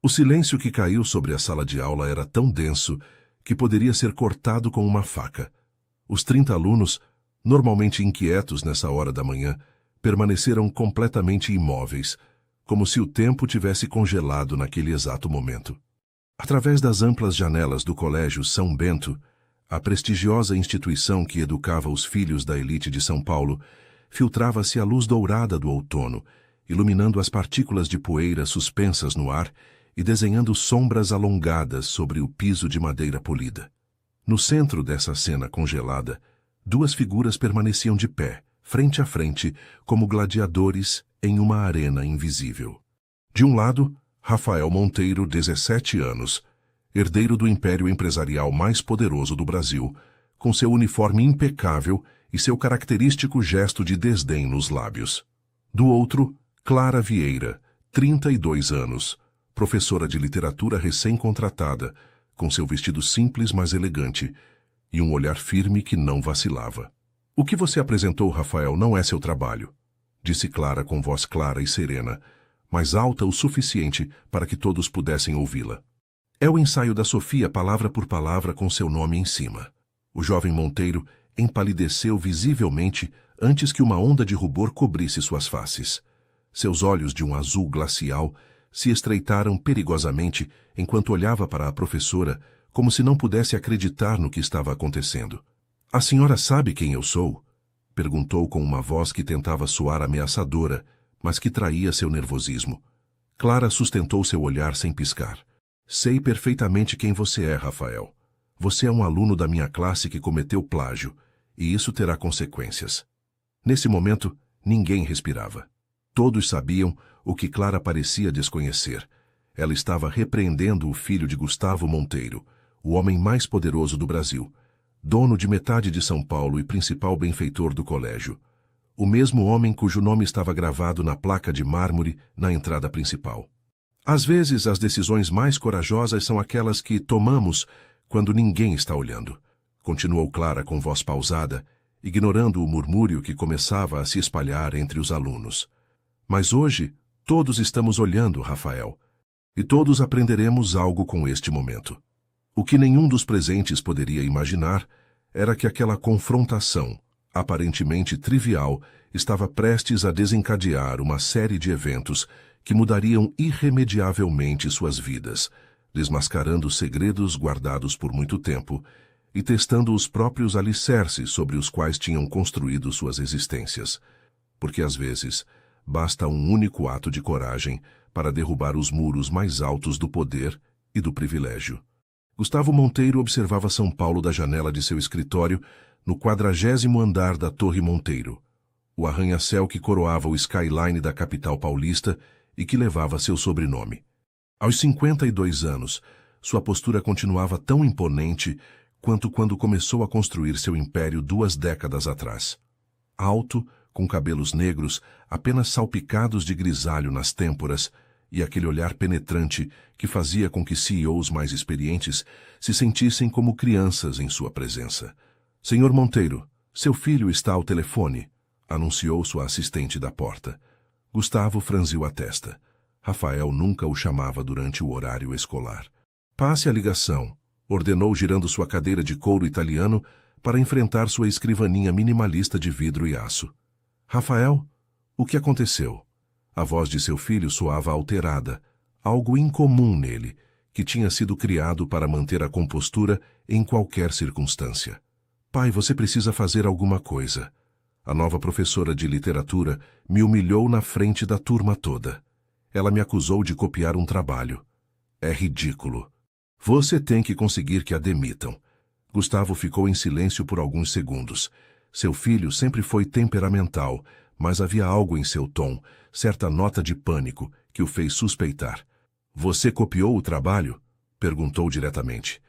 O silêncio que caiu sobre a sala de aula era tão denso que poderia ser cortado com uma faca. Os 30 alunos, normalmente inquietos nessa hora da manhã, permaneceram completamente imóveis, como se o tempo tivesse congelado naquele exato momento. Através das amplas janelas do Colégio São Bento, a prestigiosa instituição que educava os filhos da elite de São Paulo, filtrava-se a luz dourada do outono, iluminando as partículas de poeira suspensas no ar e desenhando sombras alongadas sobre o piso de madeira polida. No centro dessa cena congelada, duas figuras permaneciam de pé, frente a frente, como gladiadores em uma arena invisível. De um lado, Rafael Monteiro, 17 anos, herdeiro do império empresarial mais poderoso do Brasil, com seu uniforme impecável e seu característico gesto de desdém nos lábios. Do outro, Clara Vieira, 32 anos, professora de literatura recém-contratada, com seu vestido simples mas elegante e um olhar firme que não vacilava. "O que você apresentou, Rafael, não é seu trabalho", disse Clara com voz clara e serena, mas alta o suficiente para que todos pudessem ouvi-la. "É o ensaio da Sofia, palavra por palavra, com seu nome em cima." O jovem Monteiro empalideceu visivelmente antes que uma onda de rubor cobrisse suas faces. Seus olhos de um azul glacial se estreitaram perigosamente enquanto olhava para a professora, como se não pudesse acreditar no que estava acontecendo. "A senhora sabe quem eu sou?" perguntou com uma voz que tentava soar ameaçadora, mas que traía seu nervosismo. Clara sustentou seu olhar sem piscar. "Sei perfeitamente quem você é, Rafael. Você é um aluno da minha classe que cometeu plágio, e isso terá consequências." Nesse momento, ninguém respirava. Todos sabiam o que Clara parecia desconhecer. Ela estava repreendendo o filho de Gustavo Monteiro, o homem mais poderoso do Brasil, dono de metade de São Paulo e principal benfeitor do colégio. O mesmo homem cujo nome estava gravado na placa de mármore na entrada principal. "Às vezes, as decisões mais corajosas são aquelas que tomamos quando ninguém está olhando", continuou Clara com voz pausada, ignorando o murmúrio que começava a se espalhar entre os alunos. "Mas hoje, todos estamos olhando, Rafael, e todos aprenderemos algo com este momento." O que nenhum dos presentes poderia imaginar era que aquela confrontação, aparentemente trivial, estava prestes a desencadear uma série de eventos que mudariam irremediavelmente suas vidas, desmascarando segredos guardados por muito tempo e testando os próprios alicerces sobre os quais tinham construído suas existências. Porque às vezes, basta um único ato de coragem para derrubar os muros mais altos do poder e do privilégio. Gustavo Monteiro observava São Paulo da janela de seu escritório no 40º andar da Torre Monteiro, o arranha-céu que coroava o skyline da capital paulista e que levava seu sobrenome. Aos 52 anos, sua postura continuava tão imponente quanto quando começou a construir seu império 2 décadas atrás. Alto, com cabelos negros apenas salpicados de grisalho nas têmporas, e aquele olhar penetrante que fazia com que CEOs mais experientes se sentissem como crianças em sua presença. "Senhor Monteiro, seu filho está ao telefone", anunciou sua assistente da porta. Gustavo franziu a testa. Rafael nunca o chamava durante o horário escolar. "Passe a ligação", ordenou girando sua cadeira de couro italiano para enfrentar sua escrivaninha minimalista de vidro e aço. "Rafael, o que aconteceu?" A voz de seu filho soava alterada, algo incomum nele, que tinha sido criado para manter a compostura em qualquer circunstância. "Pai, você precisa fazer alguma coisa. A nova professora de literatura me humilhou na frente da turma toda. Ela me acusou de copiar um trabalho. É ridículo. Você tem que conseguir que a demitam." Gustavo ficou em silêncio por alguns segundos. Seu filho sempre foi temperamental, mas havia algo em seu tom, certa nota de pânico, que o fez suspeitar. "Você copiou o trabalho?" perguntou diretamente.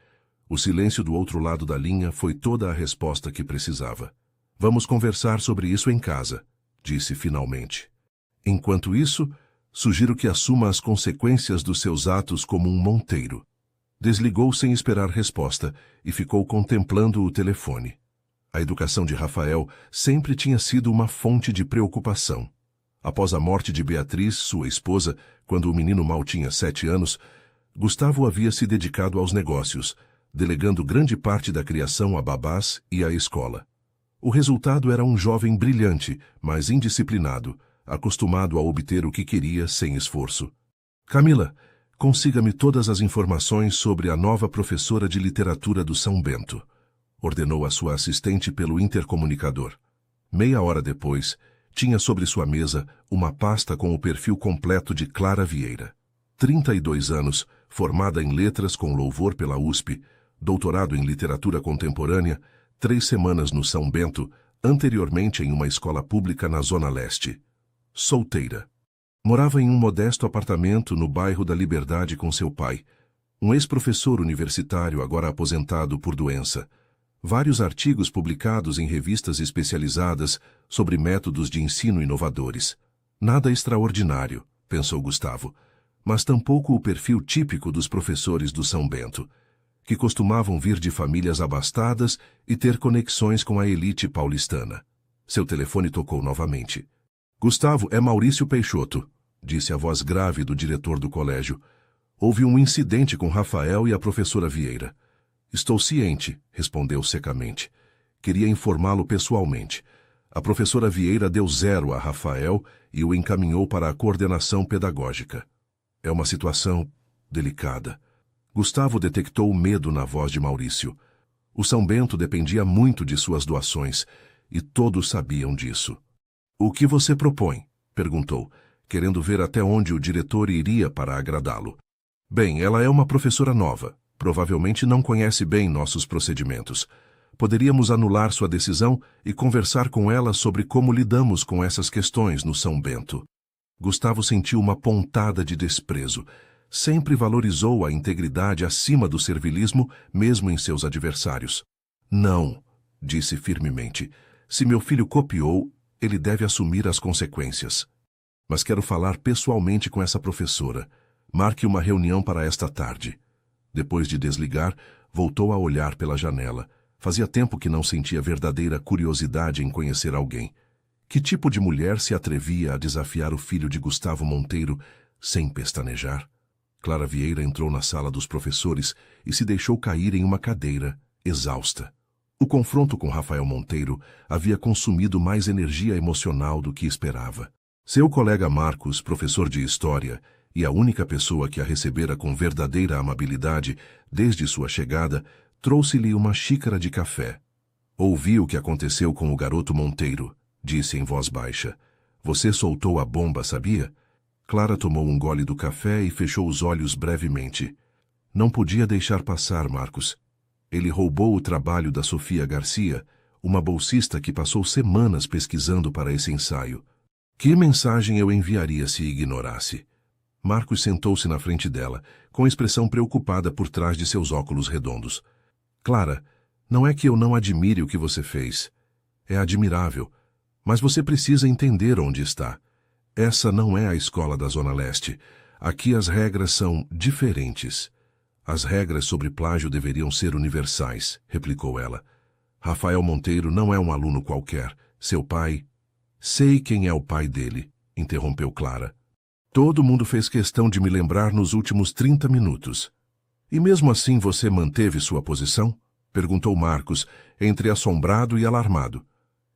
O silêncio do outro lado da linha foi toda a resposta que precisava. "Vamos conversar sobre isso em casa", disse finalmente. "Enquanto isso, sugiro que assuma as consequências dos seus atos como um Monteiro." Desligou sem esperar resposta e ficou contemplando o telefone. A educação de Rafael sempre tinha sido uma fonte de preocupação. Após a morte de Beatriz, sua esposa, quando o menino mal tinha 7 anos, Gustavo havia se dedicado aos negócios, delegando grande parte da criação a babás e à escola. O resultado era um jovem brilhante, mas indisciplinado, acostumado a obter o que queria sem esforço. Camila, consiga-me todas as informações sobre a nova professora de literatura do São Bento, ordenou a sua assistente pelo intercomunicador. Meia hora depois, tinha sobre sua mesa uma pasta com o perfil completo de Clara Vieira. 32 anos, formada em letras com louvor pela USP, doutorado em literatura contemporânea, 3 semanas no São Bento, anteriormente em uma escola pública na Zona Leste. Solteira. Morava em um modesto apartamento no bairro da Liberdade com seu pai, um ex-professor universitário agora aposentado por doença. Vários artigos publicados em revistas especializadas sobre métodos de ensino inovadores. Nada extraordinário, pensou Gustavo, mas tampouco o perfil típico dos professores do São Bento, que costumavam vir de famílias abastadas e ter conexões com a elite paulistana. Seu telefone tocou novamente. Gustavo, é Maurício Peixoto, disse a voz grave do diretor do colégio. Houve um incidente com Rafael e a professora Vieira. Estou ciente, respondeu secamente. Queria informá-lo pessoalmente. A professora Vieira deu 0 a Rafael e o encaminhou para a coordenação pedagógica. É uma situação delicada. Gustavo detectou o medo na voz de Maurício. O São Bento dependia muito de suas doações, e todos sabiam disso. O que você propõe? Perguntou, querendo ver até onde o diretor iria para agradá-lo. Bem, ela é uma professora nova. Provavelmente não conhece bem nossos procedimentos. Poderíamos anular sua decisão e conversar com ela sobre como lidamos com essas questões no São Bento. Gustavo sentiu uma pontada de desprezo. Sempre valorizou a integridade acima do servilismo, mesmo em seus adversários. Não, disse firmemente. Se meu filho copiou, ele deve assumir as consequências. Mas quero falar pessoalmente com essa professora. Marque uma reunião para esta tarde. Depois de desligar, voltou a olhar pela janela. Fazia tempo que não sentia verdadeira curiosidade em conhecer alguém. Que tipo de mulher se atrevia a desafiar o filho de Gustavo Monteiro sem pestanejar? Clara Vieira entrou na sala dos professores e se deixou cair em uma cadeira, exausta. O confronto com Rafael Monteiro havia consumido mais energia emocional do que esperava. Seu colega Marcos, professor de História, e a única pessoa que a recebera com verdadeira amabilidade desde sua chegada, trouxe-lhe uma xícara de café. Ouvi o que aconteceu com o garoto Monteiro, disse em voz baixa. Você soltou a bomba, sabia? Clara tomou um gole do café e fechou os olhos brevemente. Não podia deixar passar, Marcos. Ele roubou o trabalho da Sofia Garcia, uma bolsista que passou semanas pesquisando para esse ensaio. Que mensagem eu enviaria se ignorasse? Marcos sentou-se na frente dela, com expressão preocupada por trás de seus óculos redondos. Clara, não é que eu não admire o que você fez. É admirável. Mas você precisa entender onde está. Essa não é a escola da Zona Leste. Aqui as regras são diferentes. As regras sobre plágio deveriam ser universais, replicou ela. Rafael Monteiro não é um aluno qualquer. Seu pai... Sei quem é o pai dele, interrompeu Clara. Todo mundo fez questão de me lembrar nos últimos 30 minutos. E mesmo assim você manteve sua posição? Perguntou Marcos, entre assombrado e alarmado.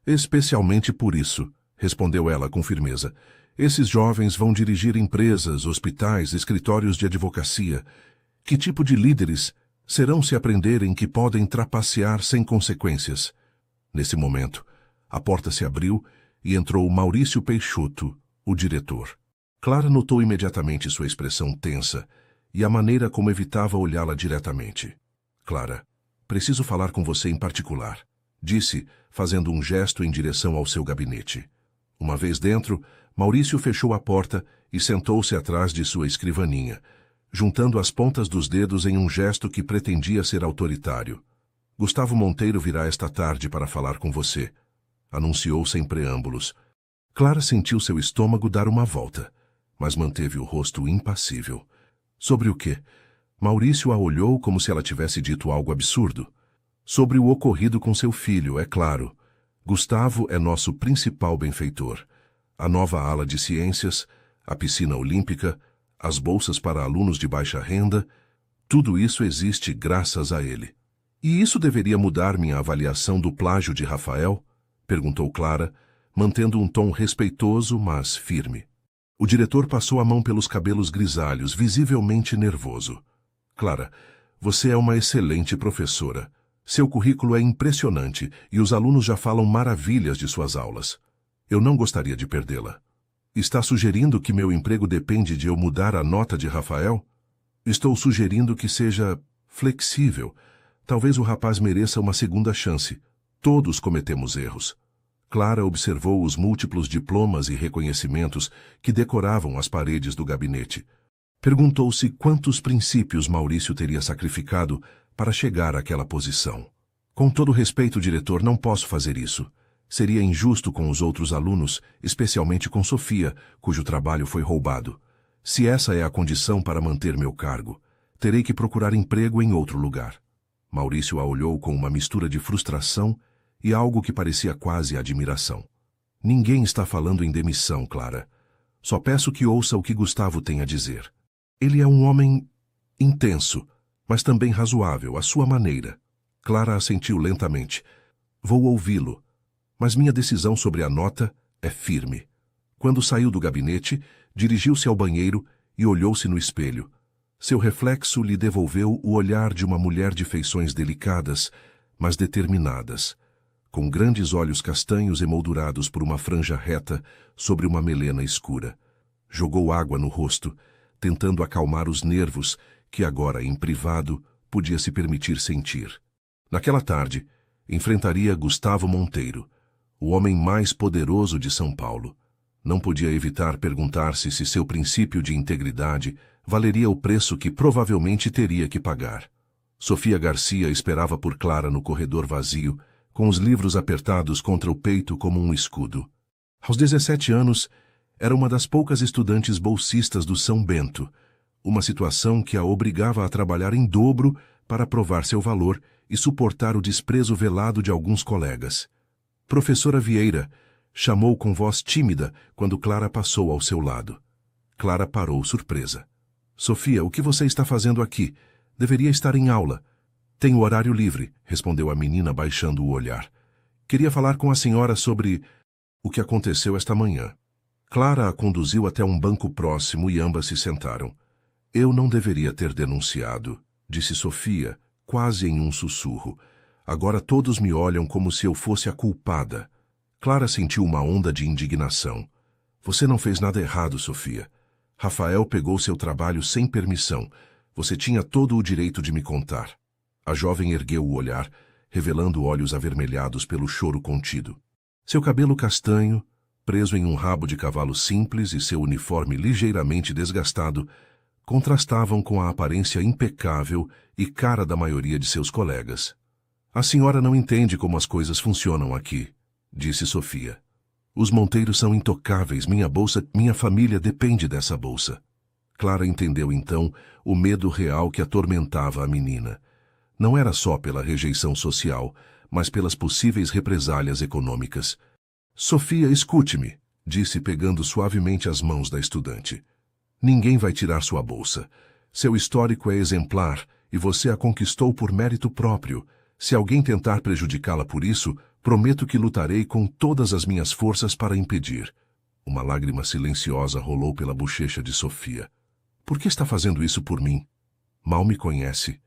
Especialmente por isso, respondeu ela com firmeza. Esses jovens vão dirigir empresas, hospitais, escritórios de advocacia. Que tipo de líderes serão se aprenderem que podem trapacear sem consequências? Nesse momento, a porta se abriu e entrou Maurício Peixoto, o diretor. Clara notou imediatamente sua expressão tensa e a maneira como evitava olhá-la diretamente. Clara, preciso falar com você em particular, disse, fazendo um gesto em direção ao seu gabinete. Uma vez dentro, Maurício fechou a porta e sentou-se atrás de sua escrivaninha, juntando as pontas dos dedos em um gesto que pretendia ser autoritário. Gustavo Monteiro virá esta tarde para falar com você, anunciou sem preâmbulos. Clara sentiu seu estômago dar uma volta, mas manteve o rosto impassível. Sobre o quê? Maurício a olhou como se ela tivesse dito algo absurdo. Sobre o ocorrido com seu filho, é claro. Gustavo é nosso principal benfeitor. A nova ala de ciências, a piscina olímpica, as bolsas para alunos de baixa renda, tudo isso existe graças a ele. E isso deveria mudar minha avaliação do plágio de Rafael? Perguntou Clara, mantendo um tom respeitoso, mas firme. O diretor passou a mão pelos cabelos grisalhos, visivelmente nervoso. Clara, você é uma excelente professora. Seu currículo é impressionante e os alunos já falam maravilhas de suas aulas. Eu não gostaria de perdê-la. Está sugerindo que meu emprego depende de eu mudar a nota de Rafael? Estou sugerindo que seja flexível. Talvez o rapaz mereça uma segunda chance. Todos cometemos erros. Clara observou os múltiplos diplomas e reconhecimentos que decoravam as paredes do gabinete. Perguntou-se quantos princípios Maurício teria sacrificado para chegar àquela posição. Com todo respeito, diretor, não posso fazer isso. Seria injusto com os outros alunos, especialmente com Sofia, cujo trabalho foi roubado. Se essa é a condição para manter meu cargo, terei que procurar emprego em outro lugar. Maurício a olhou com uma mistura de frustração e algo que parecia quase admiração. Ninguém está falando em demissão, Clara. Só peço que ouça o que Gustavo tem a dizer. Ele é um homem intenso, mas também razoável, à sua maneira. Clara assentiu lentamente. Vou ouvi-lo, mas minha decisão sobre a nota é firme. Quando saiu do gabinete, dirigiu-se ao banheiro e olhou-se no espelho. Seu reflexo lhe devolveu o olhar de uma mulher de feições delicadas, mas determinadas, com grandes olhos castanhos emoldurados por uma franja reta sobre uma melena escura. Jogou água no rosto, tentando acalmar os nervos que agora, em privado, podia se permitir sentir. Naquela tarde, enfrentaria Gustavo Monteiro, o homem mais poderoso de São Paulo. Não podia evitar perguntar-se se seu princípio de integridade valeria o preço que provavelmente teria que pagar. Sofia Garcia esperava por Clara no corredor vazio, com os livros apertados contra o peito como um escudo. Aos 17 anos, era uma das poucas estudantes bolsistas do São Bento, uma situação que a obrigava a trabalhar em dobro para provar seu valor e suportar o desprezo velado de alguns colegas. Professora Vieira, chamou com voz tímida quando Clara passou ao seu lado. Clara parou surpresa. Sofia, o que você está fazendo aqui? Deveria estar em aula. Tenho horário livre, respondeu a menina baixando o olhar. Queria falar com a senhora sobre o que aconteceu esta manhã. Clara a conduziu até um banco próximo e ambas se sentaram. Eu não deveria ter denunciado, disse Sofia, quase em um sussurro. Agora todos me olham como se eu fosse a culpada. Clara sentiu uma onda de indignação. Você não fez nada errado, Sofia. Rafael pegou seu trabalho sem permissão. Você tinha todo o direito de me contar. A jovem ergueu o olhar, revelando olhos avermelhados pelo choro contido. Seu cabelo castanho, preso em um rabo de cavalo simples e seu uniforme ligeiramente desgastado, contrastavam com a aparência impecável e cara da maioria de seus colegas. A senhora não entende como as coisas funcionam aqui, disse Sofia. Os Monteiros são intocáveis, minha família depende dessa bolsa. Clara entendeu então o medo real que atormentava a menina. Não era só pela rejeição social, mas pelas possíveis represálias econômicas. Sofia, escute-me, disse pegando suavemente as mãos da estudante. Ninguém vai tirar sua bolsa. Seu histórico é exemplar e você a conquistou por mérito próprio. Se alguém tentar prejudicá-la por isso, prometo que lutarei com todas as minhas forças para impedir. Uma lágrima silenciosa rolou pela bochecha de Sofia. Por que está fazendo isso por mim? Mal me conhece.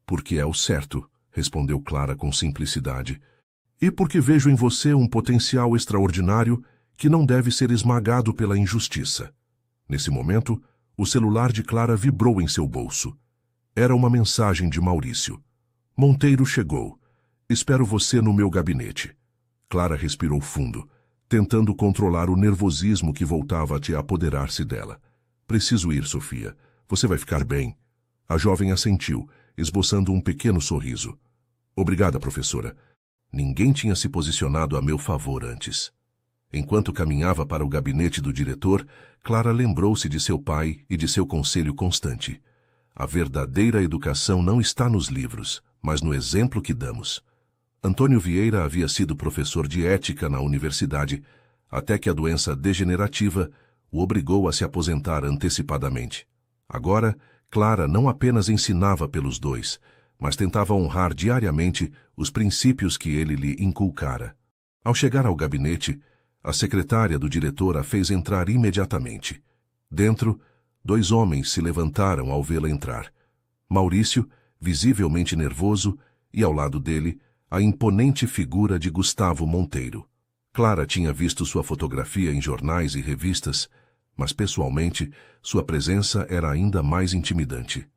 Porque é o certo, respondeu Clara com simplicidade. E porque vejo em você um potencial extraordinário que não deve ser esmagado pela injustiça. Nesse momento, o celular de Clara vibrou em seu bolso. Era uma mensagem de Maurício. Monteiro chegou. Espero você no meu gabinete. Clara respirou fundo, tentando controlar o nervosismo que voltava a te apoderar-se dela. Preciso ir, Sofia. Você vai ficar bem. A jovem assentiu, esboçando um pequeno sorriso. Obrigada, professora. Ninguém tinha se posicionado a meu favor antes. Enquanto caminhava para o gabinete do diretor, Clara lembrou-se de seu pai e de seu conselho constante. A verdadeira educação não está nos livros, mas no exemplo que damos. Antônio Vieira havia sido professor de ética na universidade, até que a doença degenerativa o obrigou a se aposentar antecipadamente. Agora, Clara não apenas ensinava pelos dois, mas tentava honrar diariamente os princípios que ele lhe inculcara. Ao chegar ao gabinete, a secretária do diretor a fez entrar imediatamente. Dentro, 2 homens se levantaram ao vê-la entrar. Maurício, visivelmente nervoso, e ao lado dele, a imponente figura de Gustavo Monteiro. Clara tinha visto sua fotografia em jornais e revistas, mas pessoalmente, sua presença era ainda mais intimidante.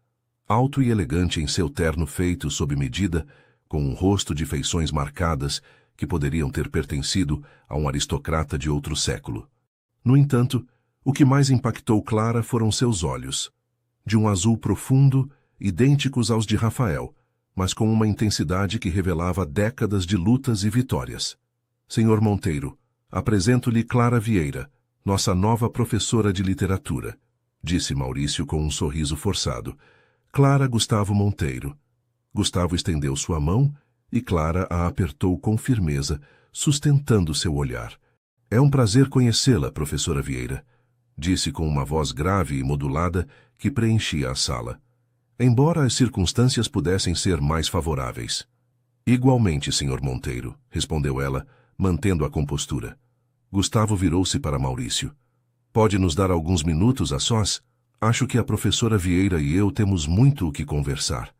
Alto e elegante em seu terno feito sob medida, com um rosto de feições marcadas que poderiam ter pertencido a um aristocrata de outro século. No entanto, o que mais impactou Clara foram seus olhos, de um azul profundo, idênticos aos de Rafael, mas com uma intensidade que revelava décadas de lutas e vitórias. Senhor Monteiro, apresento-lhe Clara Vieira, nossa nova professora de literatura, disse Maurício com um sorriso forçado. Clara Gustavo Monteiro. Gustavo estendeu sua mão e Clara a apertou com firmeza, sustentando seu olhar. É um prazer conhecê-la, professora Vieira, disse com uma voz grave e modulada que preenchia a sala. Embora as circunstâncias pudessem ser mais favoráveis. Igualmente, senhor Monteiro, respondeu ela, mantendo a compostura. Gustavo virou-se para Maurício. Pode nos dar alguns minutos a sós? Acho que a professora Vieira e eu temos muito o que conversar.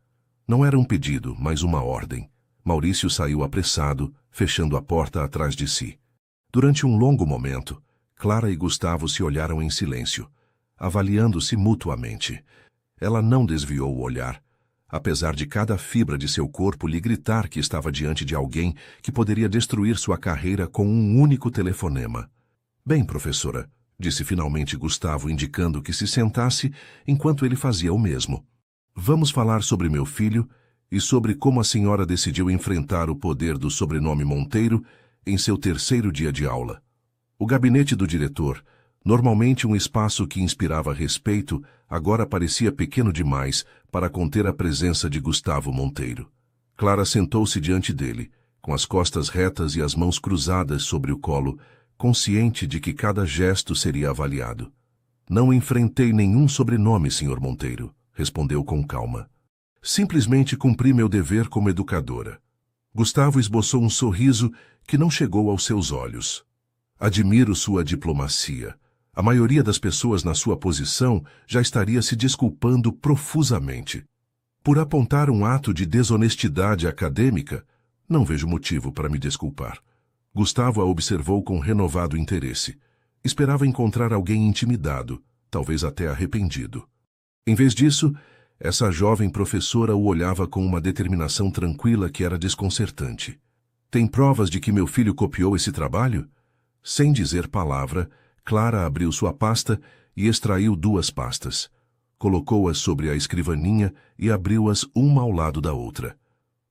Não era um pedido, mas uma ordem. Maurício saiu apressado, fechando a porta atrás de si. Durante um longo momento, Clara e Gustavo se olharam em silêncio, avaliando-se mutuamente. Ela não desviou o olhar, apesar de cada fibra de seu corpo lhe gritar que estava diante de alguém que poderia destruir sua carreira com um único telefonema. Bem, professora, disse finalmente Gustavo, indicando que se sentasse enquanto ele fazia o mesmo. Vamos falar sobre meu filho e sobre como a senhora decidiu enfrentar o poder do sobrenome Monteiro em seu 3º dia de aula. O gabinete do diretor, normalmente um espaço que inspirava respeito, agora parecia pequeno demais para conter a presença de Gustavo Monteiro. Clara sentou-se diante dele, com as costas retas e as mãos cruzadas sobre o colo, consciente de que cada gesto seria avaliado. Não enfrentei nenhum sobrenome, senhor Monteiro, respondeu com calma. Simplesmente cumpri meu dever como educadora. Gustavo esboçou um sorriso que não chegou aos seus olhos. Admiro sua diplomacia. A maioria das pessoas na sua posição já estaria se desculpando profusamente. Por apontar um ato de desonestidade acadêmica, não vejo motivo para me desculpar. Gustavo a observou com renovado interesse. Esperava encontrar alguém intimidado, talvez até arrependido. Em vez disso, essa jovem professora o olhava com uma determinação tranquila que era desconcertante. Tem provas de que meu filho copiou esse trabalho? Sem dizer palavra, Clara abriu sua pasta e extraiu 2 pastas. Colocou-as sobre a escrivaninha e abriu-as uma ao lado da outra.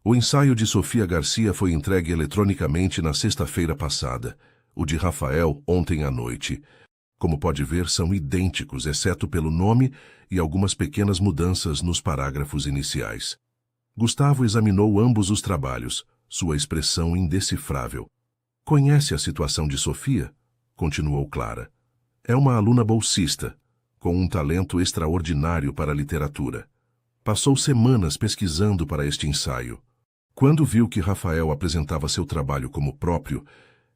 O ensaio de Sofia Garcia foi entregue eletronicamente na sexta-feira passada. O de Rafael, ontem à noite. Como pode ver, são idênticos, exceto pelo nome e algumas pequenas mudanças nos parágrafos iniciais. Gustavo examinou ambos os trabalhos, sua expressão indecifrável. Conhece a situação de Sofia? Continuou Clara. É uma aluna bolsista, com um talento extraordinário para a literatura. Passou semanas pesquisando para este ensaio. Quando viu que Rafael apresentava seu trabalho como próprio,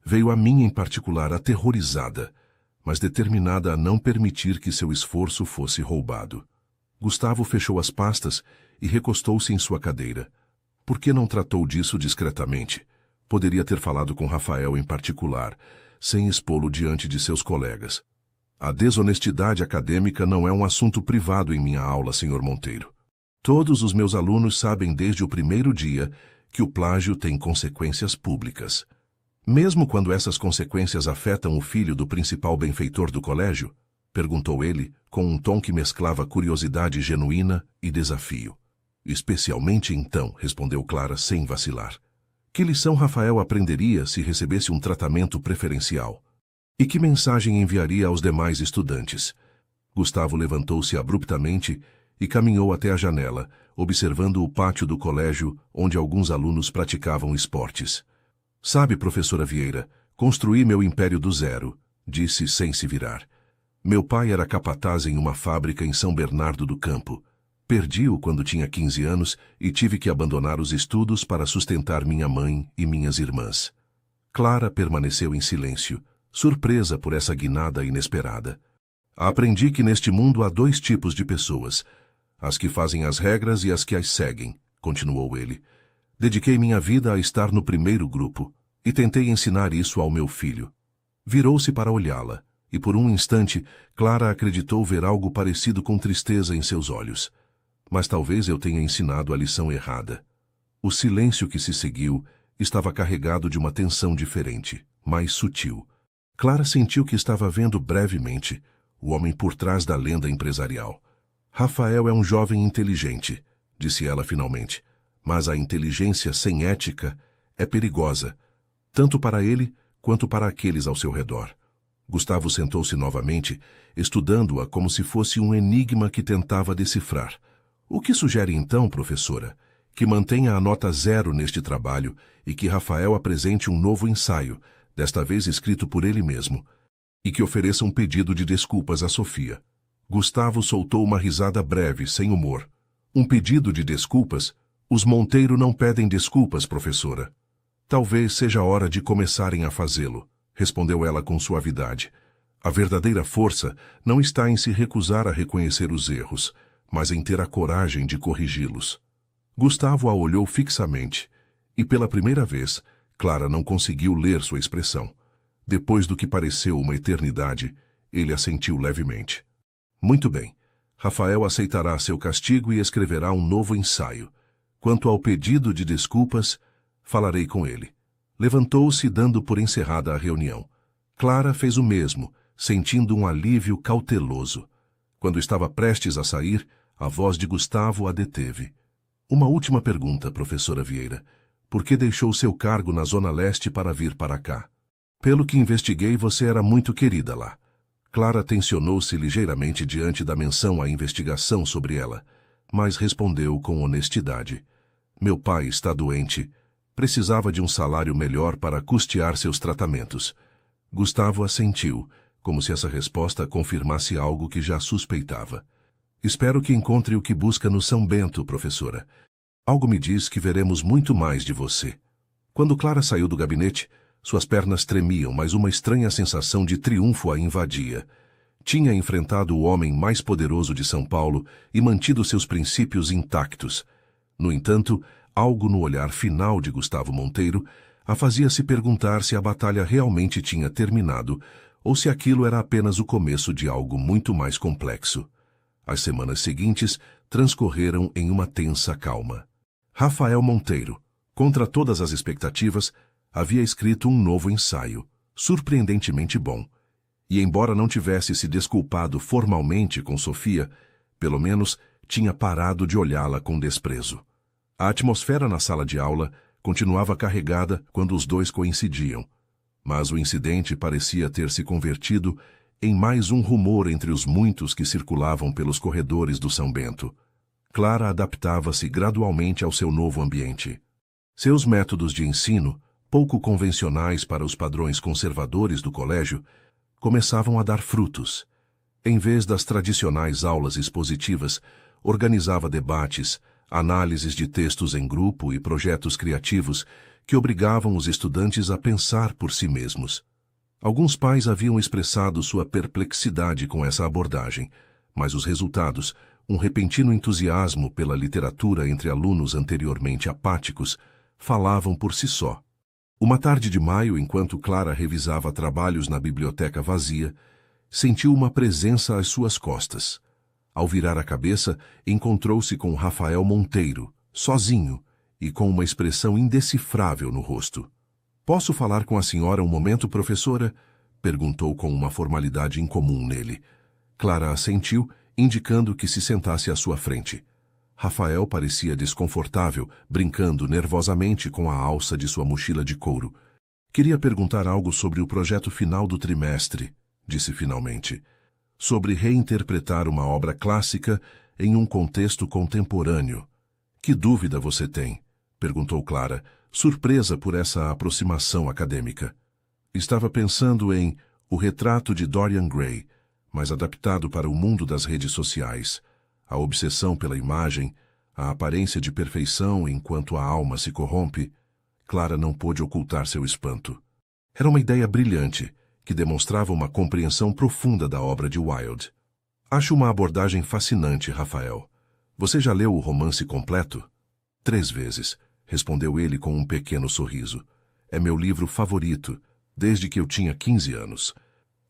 veio a mim em particular aterrorizada, mas determinada a não permitir que seu esforço fosse roubado. Gustavo fechou as pastas e recostou-se em sua cadeira. Por que não tratou disso discretamente? Poderia ter falado com Rafael em particular, sem expô-lo diante de seus colegas. A desonestidade acadêmica não é um assunto privado em minha aula, senhor Monteiro. Todos os meus alunos sabem desde o primeiro dia que o plágio tem consequências públicas. Mesmo quando essas consequências afetam o filho do principal benfeitor do colégio? Perguntou ele, com um tom que mesclava curiosidade genuína e desafio. Especialmente então, respondeu Clara sem vacilar. Que lição Rafael aprenderia se recebesse um tratamento preferencial? E que mensagem enviaria aos demais estudantes? Gustavo levantou-se abruptamente e caminhou até a janela, observando o pátio do colégio onde alguns alunos praticavam esportes. Sabe, professora Vieira, construí meu império do zero, disse sem se virar. Meu pai era capataz em uma fábrica em São Bernardo do Campo. Perdi-o quando tinha 15 anos e tive que abandonar os estudos para sustentar minha mãe e minhas irmãs. Clara permaneceu em silêncio, surpresa por essa guinada inesperada. Aprendi que neste mundo há dois tipos de pessoas, as que fazem as regras e as que as seguem, continuou ele. Dediquei minha vida a estar no primeiro grupo e tentei ensinar isso ao meu filho. Virou-se para olhá-la, e por um instante Clara acreditou ver algo parecido com tristeza em seus olhos. Mas talvez eu tenha ensinado a lição errada. O silêncio que se seguiu estava carregado de uma tensão diferente, mais sutil. Clara sentiu que estava vendo brevemente o homem por trás da lenda empresarial. Rafael é um jovem inteligente, disse ela finalmente, mas a inteligência sem ética é perigosa, tanto para ele quanto para aqueles ao seu redor. Gustavo sentou-se novamente, estudando-a como se fosse um enigma que tentava decifrar. O que sugere então, professora? Que mantenha a nota 0 neste trabalho e que Rafael apresente um novo ensaio, desta vez escrito por ele mesmo, e que ofereça um pedido de desculpas a Sofia. Gustavo soltou uma risada breve, sem humor. Um pedido de desculpas? Os Monteiro não pedem desculpas, professora. Talvez seja a hora de começarem a fazê-lo, respondeu ela com suavidade. A verdadeira força não está em se recusar a reconhecer os erros, mas em ter a coragem de corrigi-los. Gustavo a olhou fixamente, e pela primeira vez, Clara não conseguiu ler sua expressão. Depois do que pareceu uma eternidade, ele assentiu levemente. Muito bem. Rafael aceitará seu castigo e escreverá um novo ensaio. Quanto ao pedido de desculpas, falarei com ele. Levantou-se, dando por encerrada a reunião. Clara fez o mesmo, sentindo um alívio cauteloso. Quando estava prestes a sair, a voz de Gustavo a deteve. Uma última pergunta, professora Vieira. Por que deixou seu cargo na Zona Leste para vir para cá? Pelo que investiguei, você era muito querida lá. Clara tensionou-se ligeiramente diante da menção à investigação sobre ela, mas respondeu com honestidade. Meu pai está doente. Precisava de um salário melhor para custear seus tratamentos. Gustavo assentiu, como se essa resposta confirmasse algo que já suspeitava. Espero que encontre o que busca no São Bento, professora. Algo me diz que veremos muito mais de você. Quando Clara saiu do gabinete, suas pernas tremiam, mas uma estranha sensação de triunfo a invadia. Tinha enfrentado o homem mais poderoso de São Paulo e mantido seus princípios intactos. No entanto, algo no olhar final de Gustavo Monteiro a fazia se perguntar se a batalha realmente tinha terminado ou se aquilo era apenas o começo de algo muito mais complexo. As semanas seguintes transcorreram em uma tensa calma. Rafael Monteiro, contra todas as expectativas, havia escrito um novo ensaio, surpreendentemente bom. E embora não tivesse se desculpado formalmente com Sofia, pelo menos tinha parado de olhá-la com desprezo. A atmosfera na sala de aula continuava carregada quando os dois coincidiam, mas o incidente parecia ter se convertido em mais um rumor entre os muitos que circulavam pelos corredores do São Bento. Clara adaptava-se gradualmente ao seu novo ambiente. Seus métodos de ensino, pouco convencionais para os padrões conservadores do colégio, começavam a dar frutos. Em vez das tradicionais aulas expositivas, organizava debates, análises de textos em grupo e projetos criativos que obrigavam os estudantes a pensar por si mesmos. Alguns pais haviam expressado sua perplexidade com essa abordagem, mas os resultados, um repentino entusiasmo pela literatura entre alunos anteriormente apáticos, falavam por si só. Uma tarde de maio, enquanto Clara revisava trabalhos na biblioteca vazia, sentiu uma presença às suas costas. Ao virar a cabeça, encontrou-se com Rafael Monteiro, sozinho e com uma expressão indecifrável no rosto. "Posso falar com a senhora um momento, professora?" perguntou com uma formalidade incomum nele. Clara assentiu, indicando que se sentasse à sua frente. Rafael parecia desconfortável, brincando nervosamente com a alça de sua mochila de couro. "Queria perguntar algo sobre o projeto final do trimestre", disse finalmente. "Sobre reinterpretar uma obra clássica em um contexto contemporâneo." "Que dúvida você tem?" perguntou Clara, surpresa por essa aproximação acadêmica. "Estava pensando em O Retrato de Dorian Gray, mas adaptado para o mundo das redes sociais. A obsessão pela imagem, a aparência de perfeição enquanto a alma se corrompe, Clara não pôde ocultar seu espanto. Era uma ideia brilhante, que demonstrava uma compreensão profunda da obra de Wilde. Acho uma abordagem fascinante, Rafael. Você já leu o romance completo? 3 vezes, respondeu ele com um pequeno sorriso. É meu livro favorito, desde que eu tinha 15 anos.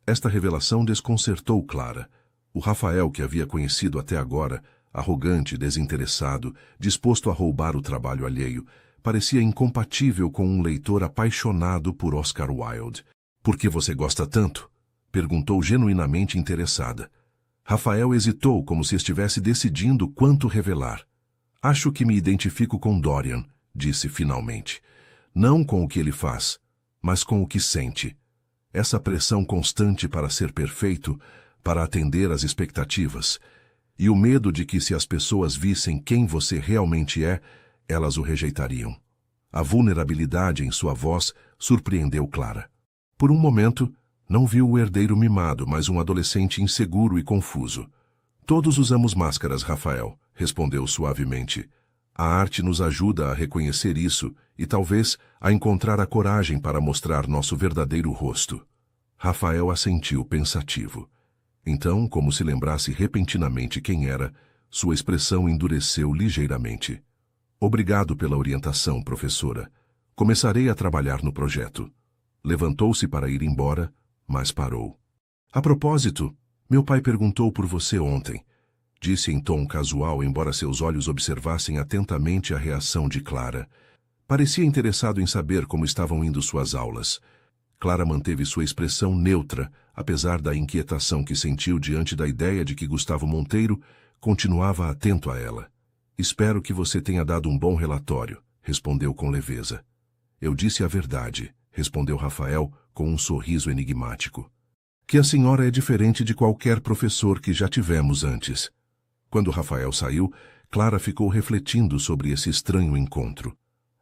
Esta revelação desconcertou Clara. O Rafael que havia conhecido até agora, arrogante, desinteressado, disposto a roubar o trabalho alheio, parecia incompatível com um leitor apaixonado por Oscar Wilde. Por que você gosta tanto? Perguntou genuinamente interessada. Rafael hesitou como se estivesse decidindo quanto revelar. Acho que me identifico com Dorian, disse finalmente. Não com o que ele faz, mas com o que sente. Essa pressão constante para ser perfeito, para atender às expectativas, e o medo de que se as pessoas vissem quem você realmente é, elas o rejeitariam. A vulnerabilidade em sua voz surpreendeu Clara. Por um momento, não viu o herdeiro mimado, mas um adolescente inseguro e confuso. Todos usamos máscaras, Rafael, respondeu suavemente. A arte nos ajuda a reconhecer isso e talvez a encontrar a coragem para mostrar nosso verdadeiro rosto. Rafael assentiu pensativo. Então, como se lembrasse repentinamente quem era, sua expressão endureceu ligeiramente. Obrigado pela orientação, professora. Começarei a trabalhar no projeto. Levantou-se para ir embora, mas parou. A propósito, meu pai perguntou por você ontem. Disse em tom casual, embora seus olhos observassem atentamente a reação de Clara. Parecia interessado em saber como estavam indo suas aulas. Clara manteve sua expressão neutra, apesar da inquietação que sentiu diante da ideia de que Gustavo Monteiro continuava atento a ela. Espero que você tenha dado um bom relatório, respondeu com leveza. Eu disse a verdade, respondeu Rafael com um sorriso enigmático. Que a senhora é diferente de qualquer professor que já tivemos antes. Quando Rafael saiu, Clara ficou refletindo sobre esse estranho encontro.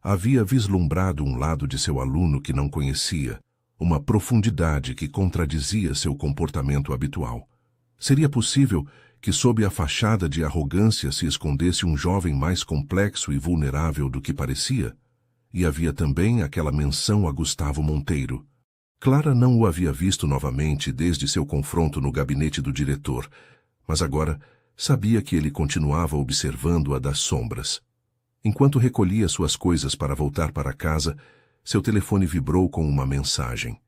Havia vislumbrado um lado de seu aluno que não conhecia, uma profundidade que contradizia seu comportamento habitual. Seria possível que sob a fachada de arrogância se escondesse um jovem mais complexo e vulnerável do que parecia? E havia também aquela menção a Gustavo Monteiro. Clara não o havia visto novamente desde seu confronto no gabinete do diretor, mas agora sabia que ele continuava observando-a das sombras. Enquanto recolhia suas coisas para voltar para casa, seu telefone vibrou com uma mensagem.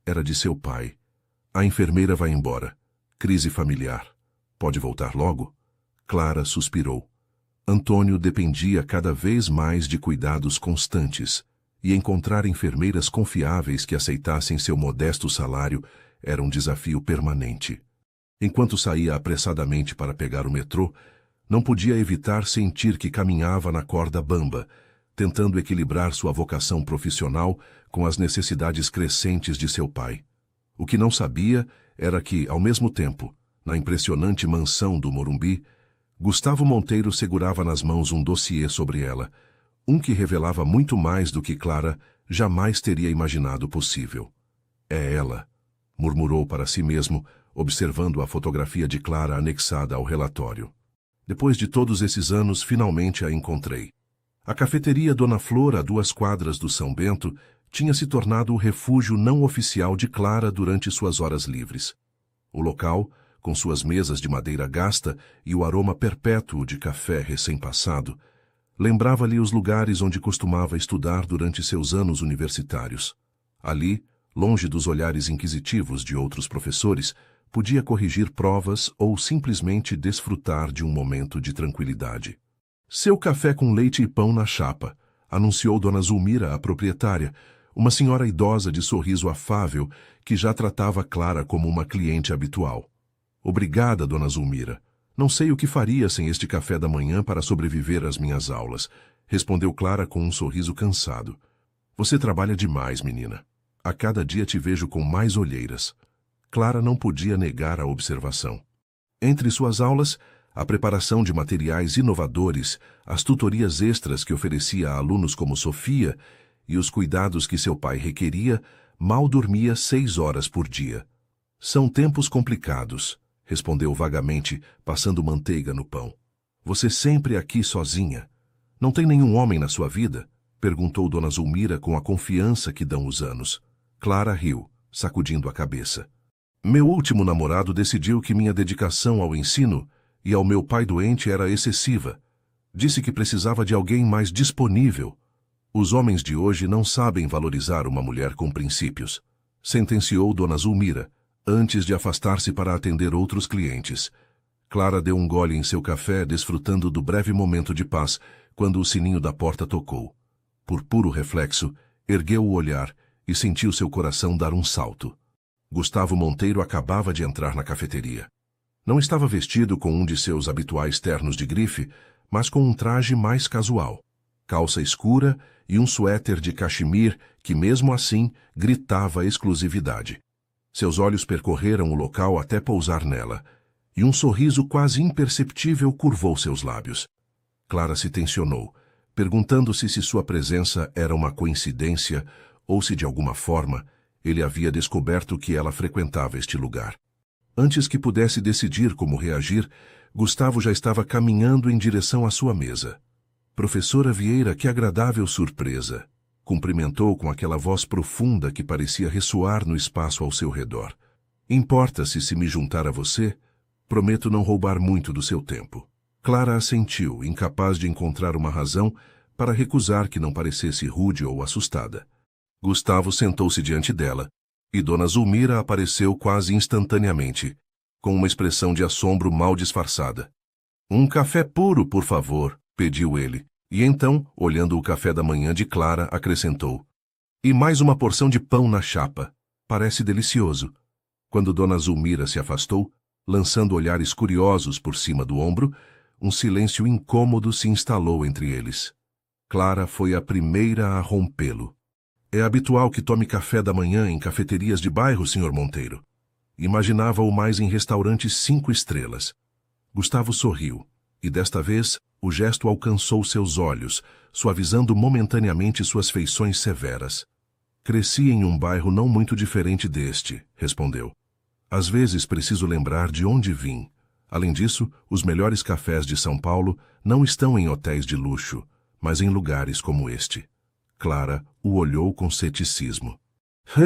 Era de seu pai. A enfermeira vai embora. Crise familiar. Pode voltar logo? Clara suspirou. Antônio dependia cada vez mais de cuidados constantes, e encontrar enfermeiras confiáveis que aceitassem seu modesto salário era um desafio permanente. Enquanto saía apressadamente para pegar o metrô, não podia evitar sentir que caminhava na corda bamba, tentando equilibrar sua vocação profissional com as necessidades crescentes de seu pai. O que não sabia era que, ao mesmo tempo, na impressionante mansão do Morumbi, Gustavo Monteiro segurava nas mãos um dossiê sobre ela, um que revelava muito mais do que Clara jamais teria imaginado possível. É ela, murmurou para si mesmo, observando a fotografia de Clara anexada ao relatório. Depois de todos esses anos, finalmente a encontrei. A cafeteria Dona Flor, a 2 quadras do São Bento, tinha se tornado o refúgio não oficial de Clara durante suas horas livres. O local, com suas mesas de madeira gasta e o aroma perpétuo de café recém-passado, lembrava-lhe os lugares onde costumava estudar durante seus anos universitários. Ali, longe dos olhares inquisitivos de outros professores, podia corrigir provas ou simplesmente desfrutar de um momento de tranquilidade. Seu café com leite e pão na chapa, anunciou Dona Zulmira, a proprietária, uma senhora idosa de sorriso afável que já tratava Clara como uma cliente habitual. Obrigada, Dona Zulmira. Não sei o que faria sem este café da manhã para sobreviver às minhas aulas, respondeu Clara com um sorriso cansado. Você trabalha demais, menina. A cada dia te vejo com mais olheiras. Clara não podia negar a observação. Entre suas aulas, a preparação de materiais inovadores, as tutorias extras que oferecia a alunos como Sofia e os cuidados que seu pai requeria, mal dormia 6 horas por dia. São tempos complicados, respondeu vagamente, passando manteiga no pão. Você sempre aqui sozinha. Não tem nenhum homem na sua vida? Perguntou Dona Zulmira com a confiança que dão os anos. Clara riu, sacudindo a cabeça. Meu último namorado decidiu que minha dedicação ao ensino e ao meu pai doente era excessiva. Disse que precisava de alguém mais disponível. Os homens de hoje não sabem valorizar uma mulher com princípios, sentenciou Dona Zulmira, antes de afastar-se para atender outros clientes. Clara deu um gole em seu café, desfrutando do breve momento de paz, quando o sininho da porta tocou. Por puro reflexo, ergueu o olhar e sentiu seu coração dar um salto. Gustavo Monteiro acabava de entrar na cafeteria. Não estava vestido com um de seus habituais ternos de grife, mas com um traje mais casual. Calça escura e um suéter de cachemir que, mesmo assim, gritava exclusividade. Seus olhos percorreram o local até pousar nela, e um sorriso quase imperceptível curvou seus lábios. Clara se tensionou, perguntando-se se sua presença era uma coincidência ou se, de alguma forma, ele havia descoberto que ela frequentava este lugar. Antes que pudesse decidir como reagir, Gustavo já estava caminhando em direção à sua mesa. Professora Vieira, que agradável surpresa! Cumprimentou com aquela voz profunda que parecia ressoar no espaço ao seu redor. Importa-se se me juntar a você? Prometo não roubar muito do seu tempo. Clara assentiu, incapaz de encontrar uma razão para recusar que não parecesse rude ou assustada. Gustavo sentou-se diante dela, e Dona Zulmira apareceu quase instantaneamente, com uma expressão de assombro mal disfarçada. Um café puro, por favor, pediu ele, e então, olhando o café da manhã de Clara, acrescentou. E mais uma porção de pão na chapa. Parece delicioso. Quando Dona Zulmira se afastou, lançando olhares curiosos por cima do ombro, um silêncio incômodo se instalou entre eles. Clara foi a primeira a rompê-lo. É habitual que tome café da manhã em cafeterias de bairro, Sr. Monteiro. Imaginava-o mais em restaurantes 5 estrelas. Gustavo sorriu, e desta vez o gesto alcançou seus olhos, suavizando momentaneamente suas feições severas. Cresci em um bairro não muito diferente deste, respondeu. Às vezes preciso lembrar de onde vim. Além disso, os melhores cafés de São Paulo não estão em hotéis de luxo, mas em lugares como este. Clara o olhou com ceticismo.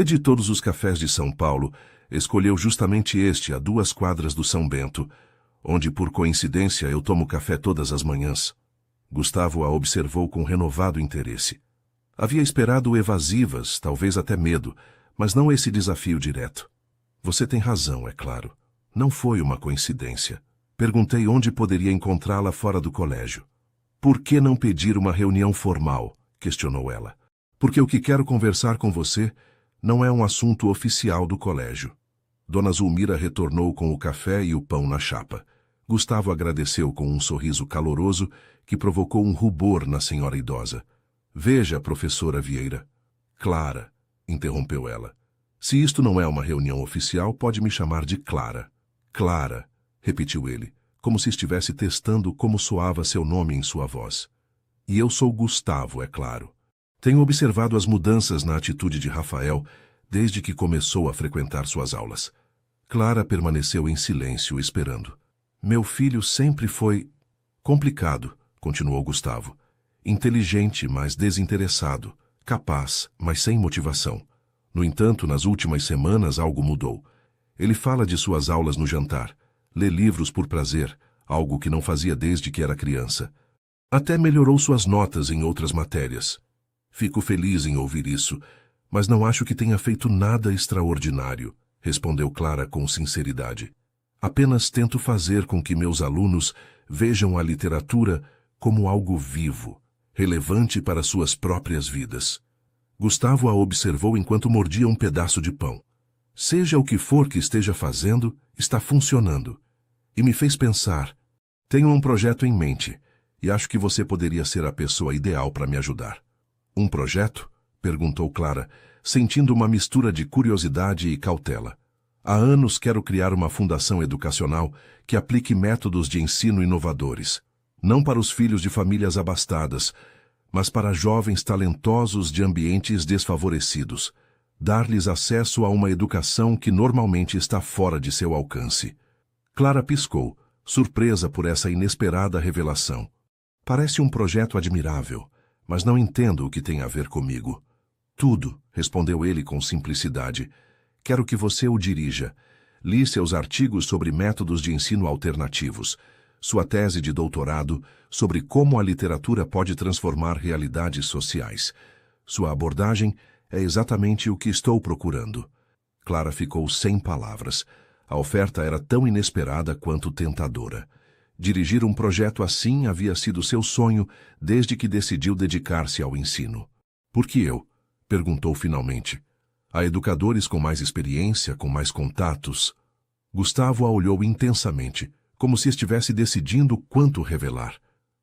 De todos os cafés de São Paulo, escolheu justamente este a 2 quadras do São Bento, onde, por coincidência, eu tomo café todas as manhãs. Gustavo a observou com renovado interesse. Havia esperado evasivas, talvez até medo, mas não esse desafio direto. Você tem razão, é claro. Não foi uma coincidência. Perguntei onde poderia encontrá-la fora do colégio. Por que não pedir uma reunião formal? Questionou ela. Porque o que quero conversar com você não é um assunto oficial do colégio. Dona Zulmira retornou com o café e o pão na chapa. Gustavo agradeceu com um sorriso caloroso que provocou um rubor na senhora idosa. Veja, professora Vieira. Clara, interrompeu ela. Se isto não é uma reunião oficial, pode me chamar de Clara. Clara, repetiu ele, como se estivesse testando como soava seu nome em sua voz. E eu sou Gustavo, é claro. Tenho observado as mudanças na atitude de Rafael desde que começou a frequentar suas aulas. Clara permaneceu em silêncio, esperando. Meu filho sempre foi complicado, continuou Gustavo. Inteligente, mas desinteressado. Capaz, mas sem motivação. No entanto, nas últimas semanas algo mudou. Ele fala de suas aulas no jantar. Lê livros por prazer, algo que não fazia desde que era criança. Até melhorou suas notas em outras matérias. Fico feliz em ouvir isso, mas não acho que tenha feito nada extraordinário, respondeu Clara com sinceridade. Apenas tento fazer com que meus alunos vejam a literatura como algo vivo, relevante para suas próprias vidas. Gustavo a observou enquanto mordia um pedaço de pão. Seja o que for que esteja fazendo, está funcionando. E me fez pensar. Tenho um projeto em mente, e acho que você poderia ser a pessoa ideal para me ajudar. Um projeto? Perguntou Clara, sentindo uma mistura de curiosidade e cautela. Há anos quero criar uma fundação educacional que aplique métodos de ensino inovadores, não para os filhos de famílias abastadas, mas para jovens talentosos de ambientes desfavorecidos, dar-lhes acesso a uma educação que normalmente está fora de seu alcance. Clara piscou, surpresa por essa inesperada revelação. Parece um projeto admirável, mas não entendo o que tem a ver comigo. Tudo, respondeu ele com simplicidade. Quero que você o dirija. Li seus artigos sobre métodos de ensino alternativos, sua tese de doutorado sobre como a literatura pode transformar realidades sociais. Sua abordagem é exatamente o que estou procurando. Clara ficou sem palavras. A oferta era tão inesperada quanto tentadora. Dirigir um projeto assim havia sido seu sonho desde que decidiu dedicar-se ao ensino. Por que eu? Perguntou finalmente. Há educadores com mais experiência, com mais contatos. Gustavo a olhou intensamente, como se estivesse decidindo quanto revelar.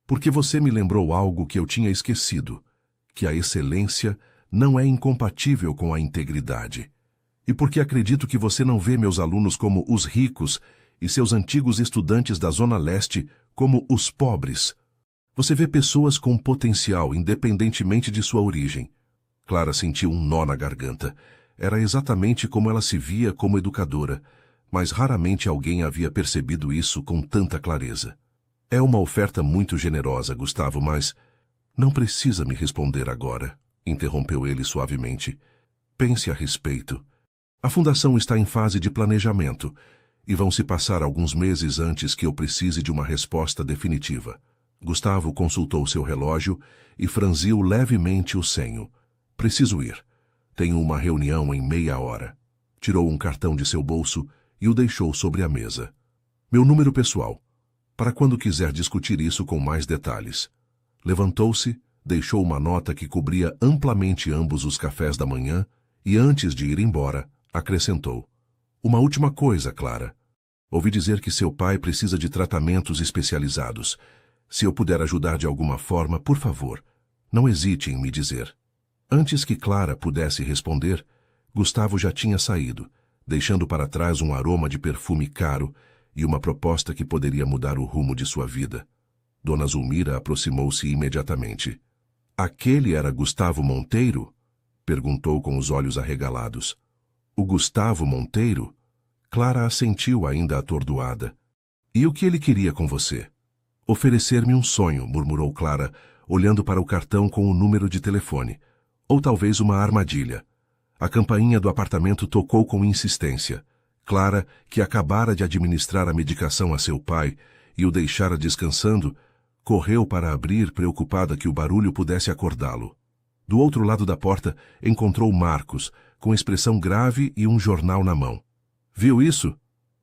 Porque você me lembrou algo que eu tinha esquecido, que a excelência não é incompatível com a integridade. E porque acredito que você não vê meus alunos como os ricos e seus antigos estudantes da Zona Leste como os pobres. Você vê pessoas com potencial, independentemente de sua origem. Clara sentiu um nó na garganta. Era exatamente como ela se via como educadora, mas raramente alguém havia percebido isso com tanta clareza. É uma oferta muito generosa, Gustavo, mas... Não precisa me responder agora, interrompeu ele suavemente. Pense a respeito. A fundação está em fase de planejamento, e vão se passar alguns meses antes que eu precise de uma resposta definitiva. Gustavo consultou seu relógio e franziu levemente o senho. Preciso ir. Tenho uma reunião em meia hora. Tirou um cartão de seu bolso e o deixou sobre a mesa. Meu número pessoal, para quando quiser discutir isso com mais detalhes. Levantou-se, deixou uma nota que cobria amplamente ambos os cafés da manhã e, antes de ir embora, acrescentou. Uma última coisa, Clara. Ouvi dizer que seu pai precisa de tratamentos especializados. Se eu puder ajudar de alguma forma, por favor, não hesite em me dizer. Antes que Clara pudesse responder, Gustavo já tinha saído, deixando para trás um aroma de perfume caro e uma proposta que poderia mudar o rumo de sua vida. Dona Zulmira aproximou-se imediatamente. Aquele era Gustavo Monteiro? Perguntou com os olhos arregalados. O Gustavo Monteiro? Clara assentiu ainda atordoada. E o que ele queria com você? Oferecer-me um sonho, murmurou Clara, olhando para o cartão com o número de telefone. Ou talvez uma armadilha. A campainha do apartamento tocou com insistência. Clara, que acabara de administrar a medicação a seu pai e o deixara descansando, correu para abrir, preocupada que o barulho pudesse acordá-lo. Do outro lado da porta, encontrou Marcos, com expressão grave e um jornal na mão. Viu isso?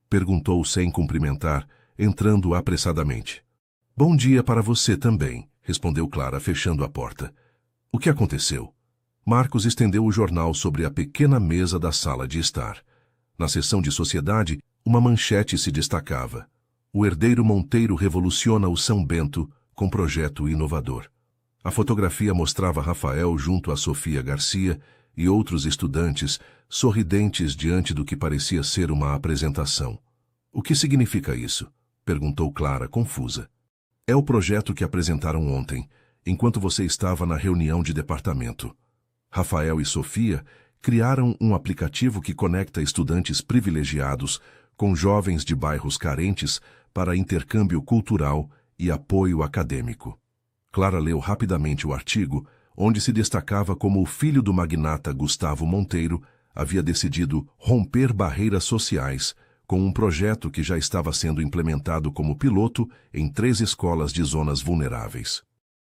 Perguntou sem cumprimentar, entrando apressadamente. Bom dia para você também, respondeu Clara, fechando a porta. O que aconteceu? Marcos estendeu o jornal sobre a pequena mesa da sala de estar. Na seção de sociedade, uma manchete se destacava. O herdeiro Monteiro revoluciona o São Bento com projeto inovador. A fotografia mostrava Rafael junto a Sofia Garcia e outros estudantes, sorridentes diante do que parecia ser uma apresentação. O que significa isso? Perguntou Clara, confusa. É o projeto que apresentaram ontem, enquanto você estava na reunião de departamento. Rafael e Sofia criaram um aplicativo que conecta estudantes privilegiados com jovens de bairros carentes para intercâmbio cultural e apoio acadêmico. Clara leu rapidamente o artigo, onde se destacava como o filho do magnata Gustavo Monteiro havia decidido romper barreiras sociais com um projeto que já estava sendo implementado como piloto em 3 escolas de zonas vulneráveis.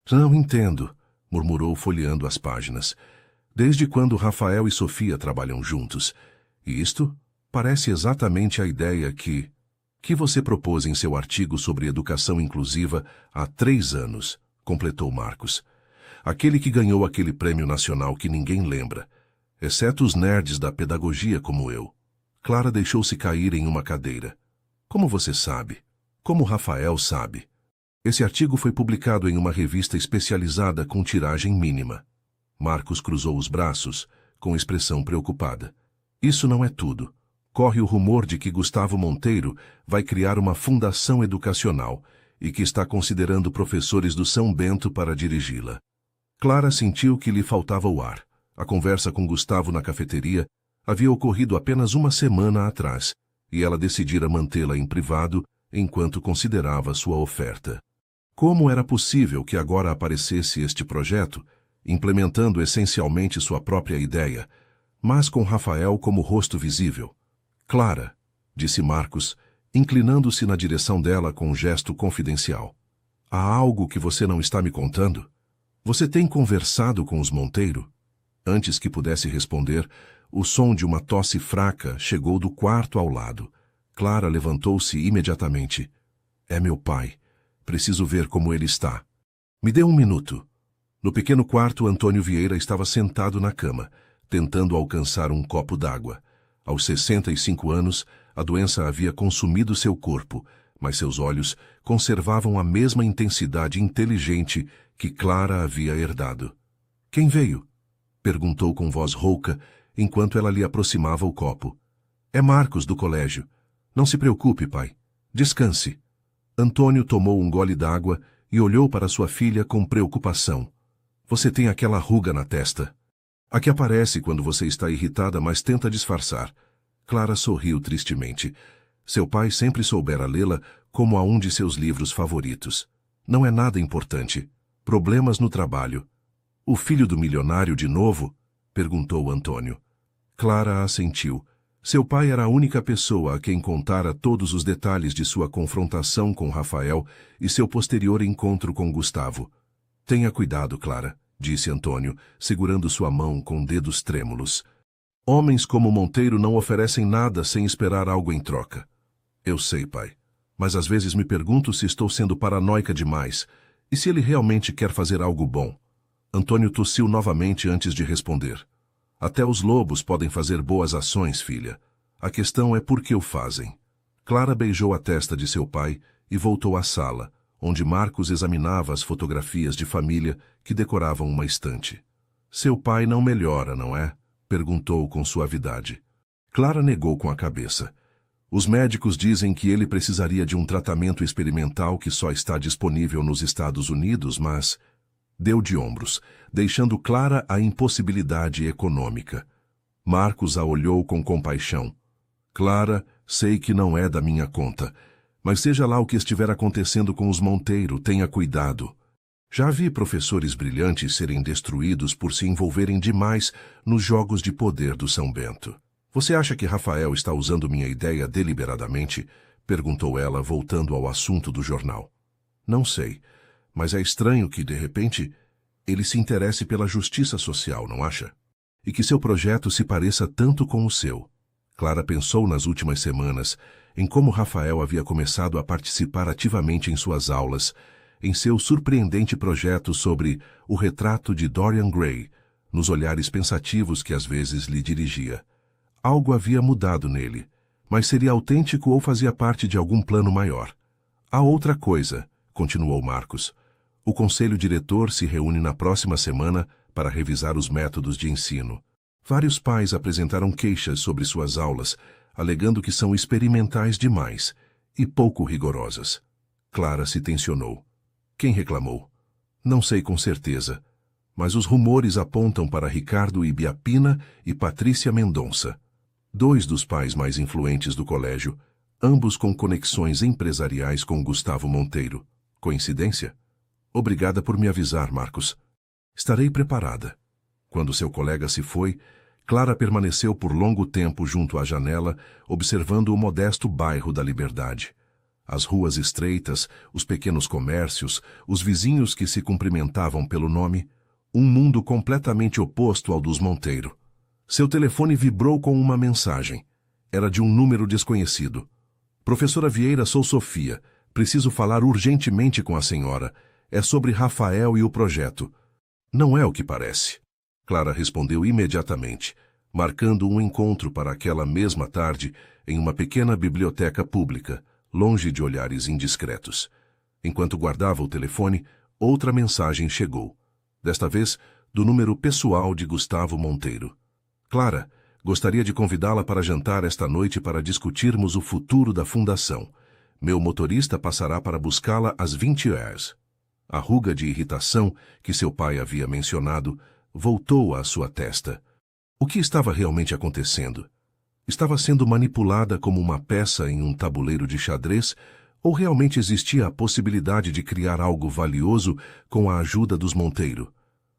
Não entendo, murmurou folheando as páginas. Desde quando Rafael e Sofia trabalham juntos? E isto parece exatamente a ideia que você propôs em seu artigo sobre educação inclusiva há 3 anos, completou Marcos. Aquele que ganhou aquele prêmio nacional que ninguém lembra, exceto os nerds da pedagogia como eu. Clara deixou-se cair em uma cadeira. Como você sabe? Como Rafael sabe? Esse artigo foi publicado em uma revista especializada com tiragem mínima. Marcos cruzou os braços, com expressão preocupada. Isso não é tudo. Corre o rumor de que Gustavo Monteiro vai criar uma fundação educacional e que está considerando professores do São Bento para dirigi-la. Clara sentiu que lhe faltava o ar. A conversa com Gustavo na cafeteria havia ocorrido apenas uma semana atrás, e ela decidira mantê-la em privado enquanto considerava sua oferta. Como era possível que agora aparecesse este projeto, implementando essencialmente sua própria ideia, mas com Rafael como rosto visível? Clara, disse Marcos, inclinando-se na direção dela com um gesto confidencial. Há algo que você não está me contando? Você tem conversado com os Monteiro? Antes que pudesse responder, o som de uma tosse fraca chegou do quarto ao lado. Clara levantou-se imediatamente. É meu pai. Preciso ver como ele está. Me dê um minuto. No pequeno quarto, Antônio Vieira estava sentado na cama, tentando alcançar um copo d'água. Aos 65 anos, a doença havia consumido seu corpo, mas seus olhos conservavam a mesma intensidade inteligente que Clara havia herdado. Quem veio? Perguntou com voz rouca, enquanto ela lhe aproximava o copo. É Marcos, do colégio. Não se preocupe, pai. Descanse. Antônio tomou um gole d'água e olhou para sua filha com preocupação. Você tem aquela ruga na testa. A que aparece quando você está irritada, mas tenta disfarçar. Clara sorriu tristemente. Seu pai sempre soubera lê-la como a um de seus livros favoritos. Não é nada importante. Problemas no trabalho. O filho do milionário de novo? Perguntou Antônio. Clara assentiu. Seu pai era a única pessoa a quem contara todos os detalhes de sua confrontação com Rafael e seu posterior encontro com Gustavo. Tenha cuidado, Clara, disse Antônio, segurando sua mão com dedos trêmulos. Homens como Monteiro não oferecem nada sem esperar algo em troca. Eu sei, pai. Mas às vezes me pergunto se estou sendo paranoica demais e se ele realmente quer fazer algo bom. Antônio tossiu novamente antes de responder. Até os lobos podem fazer boas ações, filha. A questão é por que o fazem. Clara beijou a testa de seu pai e voltou à sala, onde Marcos examinava as fotografias de família que decoravam uma estante. Seu pai não melhora, não é? Perguntou com suavidade. Clara negou com a cabeça. Os médicos dizem que ele precisaria de um tratamento experimental que só está disponível nos Estados Unidos, mas... Deu de ombros, deixando clara a impossibilidade econômica. Marcos a olhou com compaixão. Clara, sei que não é da minha conta, mas seja lá o que estiver acontecendo com os Monteiro, tenha cuidado. Já vi professores brilhantes serem destruídos por se envolverem demais nos jogos de poder do São Bento. Você acha que Rafael está usando minha ideia deliberadamente? Perguntou ela, voltando ao assunto do jornal. Não sei. Mas é estranho que, de repente, ele se interesse pela justiça social, não acha? E que seu projeto se pareça tanto com o seu. Clara pensou nas últimas semanas em como Rafael havia começado a participar ativamente em suas aulas, em seu surpreendente projeto sobre o retrato de Dorian Gray, nos olhares pensativos que às vezes lhe dirigia. Algo havia mudado nele, mas seria autêntico ou fazia parte de algum plano maior. Há outra coisa, continuou Marcos. O conselho diretor se reúne na próxima semana para revisar os métodos de ensino. Vários pais apresentaram queixas sobre suas aulas, alegando que são experimentais demais e pouco rigorosas. Clara se tensionou. Quem reclamou? Não sei com certeza, mas os rumores apontam para Ricardo Ibiapina e Patrícia Mendonça, dois dos pais mais influentes do colégio, ambos com conexões empresariais com Gustavo Monteiro. Coincidência? Obrigada por me avisar, Marcos. Estarei preparada. Quando seu colega se foi, Clara permaneceu por longo tempo junto à janela, observando o modesto bairro da Liberdade. As ruas estreitas, os pequenos comércios, os vizinhos que se cumprimentavam pelo nome, um mundo completamente oposto ao dos Monteiro. Seu telefone vibrou com uma mensagem. Era de um número desconhecido. Professora Vieira, sou Sofia. Preciso falar urgentemente com a senhora. É sobre Rafael e o projeto. Não é o que parece. Clara respondeu imediatamente, marcando um encontro para aquela mesma tarde em uma pequena biblioteca pública, longe de olhares indiscretos. Enquanto guardava o telefone, outra mensagem chegou. Desta vez, do número pessoal de Gustavo Monteiro. Clara, gostaria de convidá-la para jantar esta noite para discutirmos o futuro da fundação. Meu motorista passará para buscá-la às 20 horas. A ruga de irritação que seu pai havia mencionado voltou à sua testa. O que estava realmente acontecendo? Estava sendo manipulada como uma peça em um tabuleiro de xadrez ou realmente existia a possibilidade de criar algo valioso com a ajuda dos Monteiro?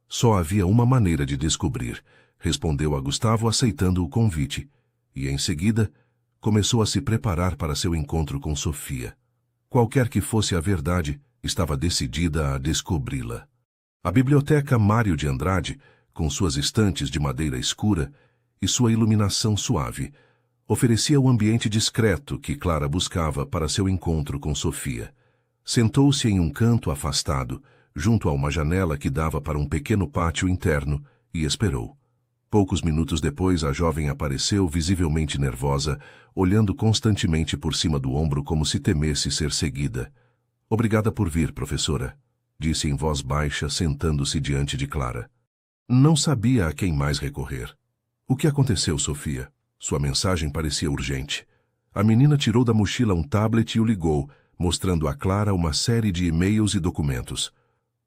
Só havia uma maneira de descobrir, respondeu a Gustavo aceitando o convite, e em seguida começou a se preparar para seu encontro com Sofia. Qualquer que fosse a verdade, estava decidida a descobri-la. A biblioteca Mário de Andrade, com suas estantes de madeira escura e sua iluminação suave, oferecia o ambiente discreto que Clara buscava para seu encontro com Sofia. Sentou-se em um canto afastado, junto a uma janela que dava para um pequeno pátio interno, e esperou. Poucos minutos depois, a jovem apareceu visivelmente nervosa, olhando constantemente por cima do ombro como se temesse ser seguida. Obrigada por vir, professora, disse em voz baixa, sentando-se diante de Clara. Não sabia a quem mais recorrer. O que aconteceu, Sofia? Sua mensagem parecia urgente. A menina tirou da mochila um tablet e o ligou, mostrando a Clara uma série de e-mails e documentos.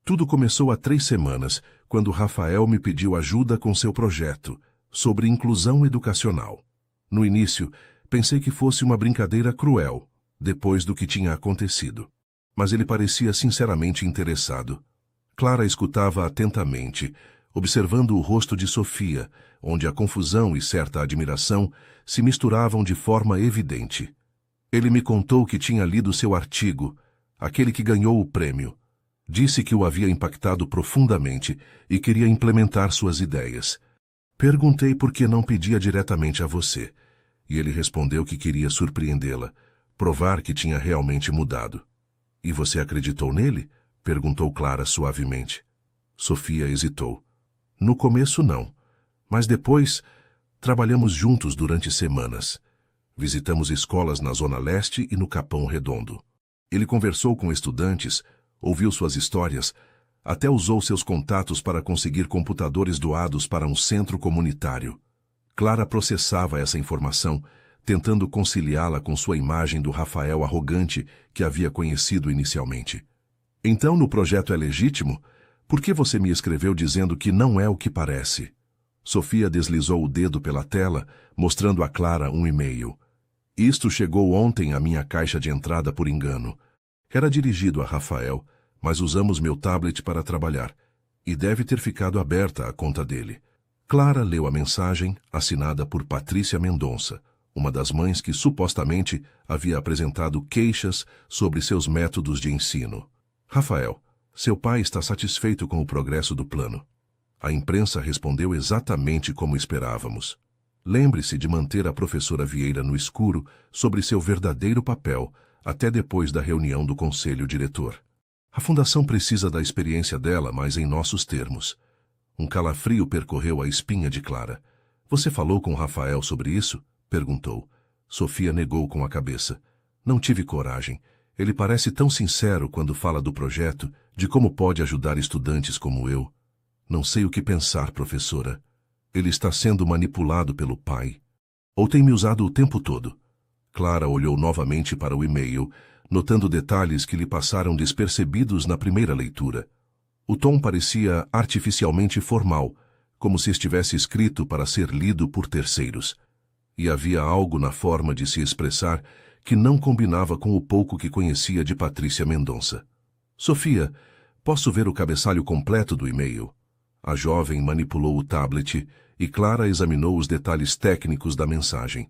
Tudo começou há 3 semanas, quando Rafael me pediu ajuda com seu projeto, sobre inclusão educacional. No início, pensei que fosse uma brincadeira cruel, depois do que tinha acontecido. Mas ele parecia sinceramente interessado. Clara escutava atentamente, observando o rosto de Sofia, onde a confusão e certa admiração se misturavam de forma evidente. Ele me contou que tinha lido seu artigo, aquele que ganhou o prêmio. Disse que o havia impactado profundamente e queria implementar suas ideias. Perguntei por que não pedia diretamente a você, e ele respondeu que queria surpreendê-la, provar que tinha realmente mudado. E você acreditou nele? Perguntou Clara suavemente. Sofia hesitou. No começo, não. Mas depois, trabalhamos juntos durante semanas. Visitamos escolas na Zona Leste e no Capão Redondo. Ele conversou com estudantes, ouviu suas histórias, até usou seus contatos para conseguir computadores doados para um centro comunitário. Clara processava essa informação, tentando conciliá-la com sua imagem do Rafael arrogante que havia conhecido inicialmente. Então, no projeto é legítimo? Por que você me escreveu dizendo que não é o que parece? Sofia deslizou o dedo pela tela, mostrando a Clara um e-mail. Isto chegou ontem à minha caixa de entrada por engano. Era dirigido a Rafael, mas usamos meu tablet para trabalhar, e deve ter ficado aberta a conta dele. Clara leu a mensagem, assinada por Patrícia Mendonça, uma das mães que supostamente havia apresentado queixas sobre seus métodos de ensino. Rafael, seu pai está satisfeito com o progresso do plano. A imprensa respondeu exatamente como esperávamos. Lembre-se de manter a professora Vieira no escuro sobre seu verdadeiro papel até depois da reunião do conselho diretor. A fundação precisa da experiência dela, mas em nossos termos. Um calafrio percorreu a espinha de Clara. Você falou com Rafael sobre isso? Perguntou. Sofia negou com a cabeça. Não tive coragem. Ele parece tão sincero quando fala do projeto, de como pode ajudar estudantes como eu. Não sei o que pensar, professora. Ele está sendo manipulado pelo pai. Ou tem me usado o tempo todo? Clara olhou novamente para o e-mail, notando detalhes que lhe passaram despercebidos na primeira leitura. O tom parecia artificialmente formal, como se estivesse escrito para ser lido por terceiros. E havia algo na forma de se expressar que não combinava com o pouco que conhecia de Patrícia Mendonça. Sofia, posso ver o cabeçalho completo do e-mail? A jovem manipulou o tablet e Clara examinou os detalhes técnicos da mensagem.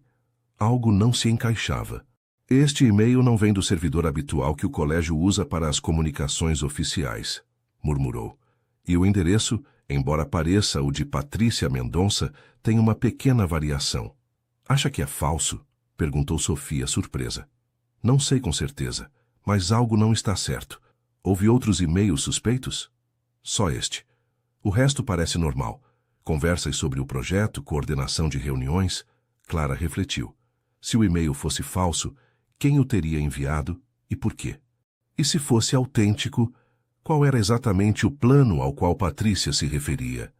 Algo não se encaixava. Este e-mail não vem do servidor habitual que o colégio usa para as comunicações oficiais, murmurou. E o endereço, embora pareça o de Patrícia Mendonça, tem uma pequena variação. Acha que é falso? Perguntou Sofia, surpresa. Não sei com certeza, mas algo não está certo. Houve outros e-mails suspeitos? Só este. O resto parece normal. Conversas sobre o projeto, coordenação de reuniões. Clara refletiu. Se o e-mail fosse falso, quem o teria enviado e por quê? E se fosse autêntico, qual era exatamente o plano ao qual Patrícia se referia?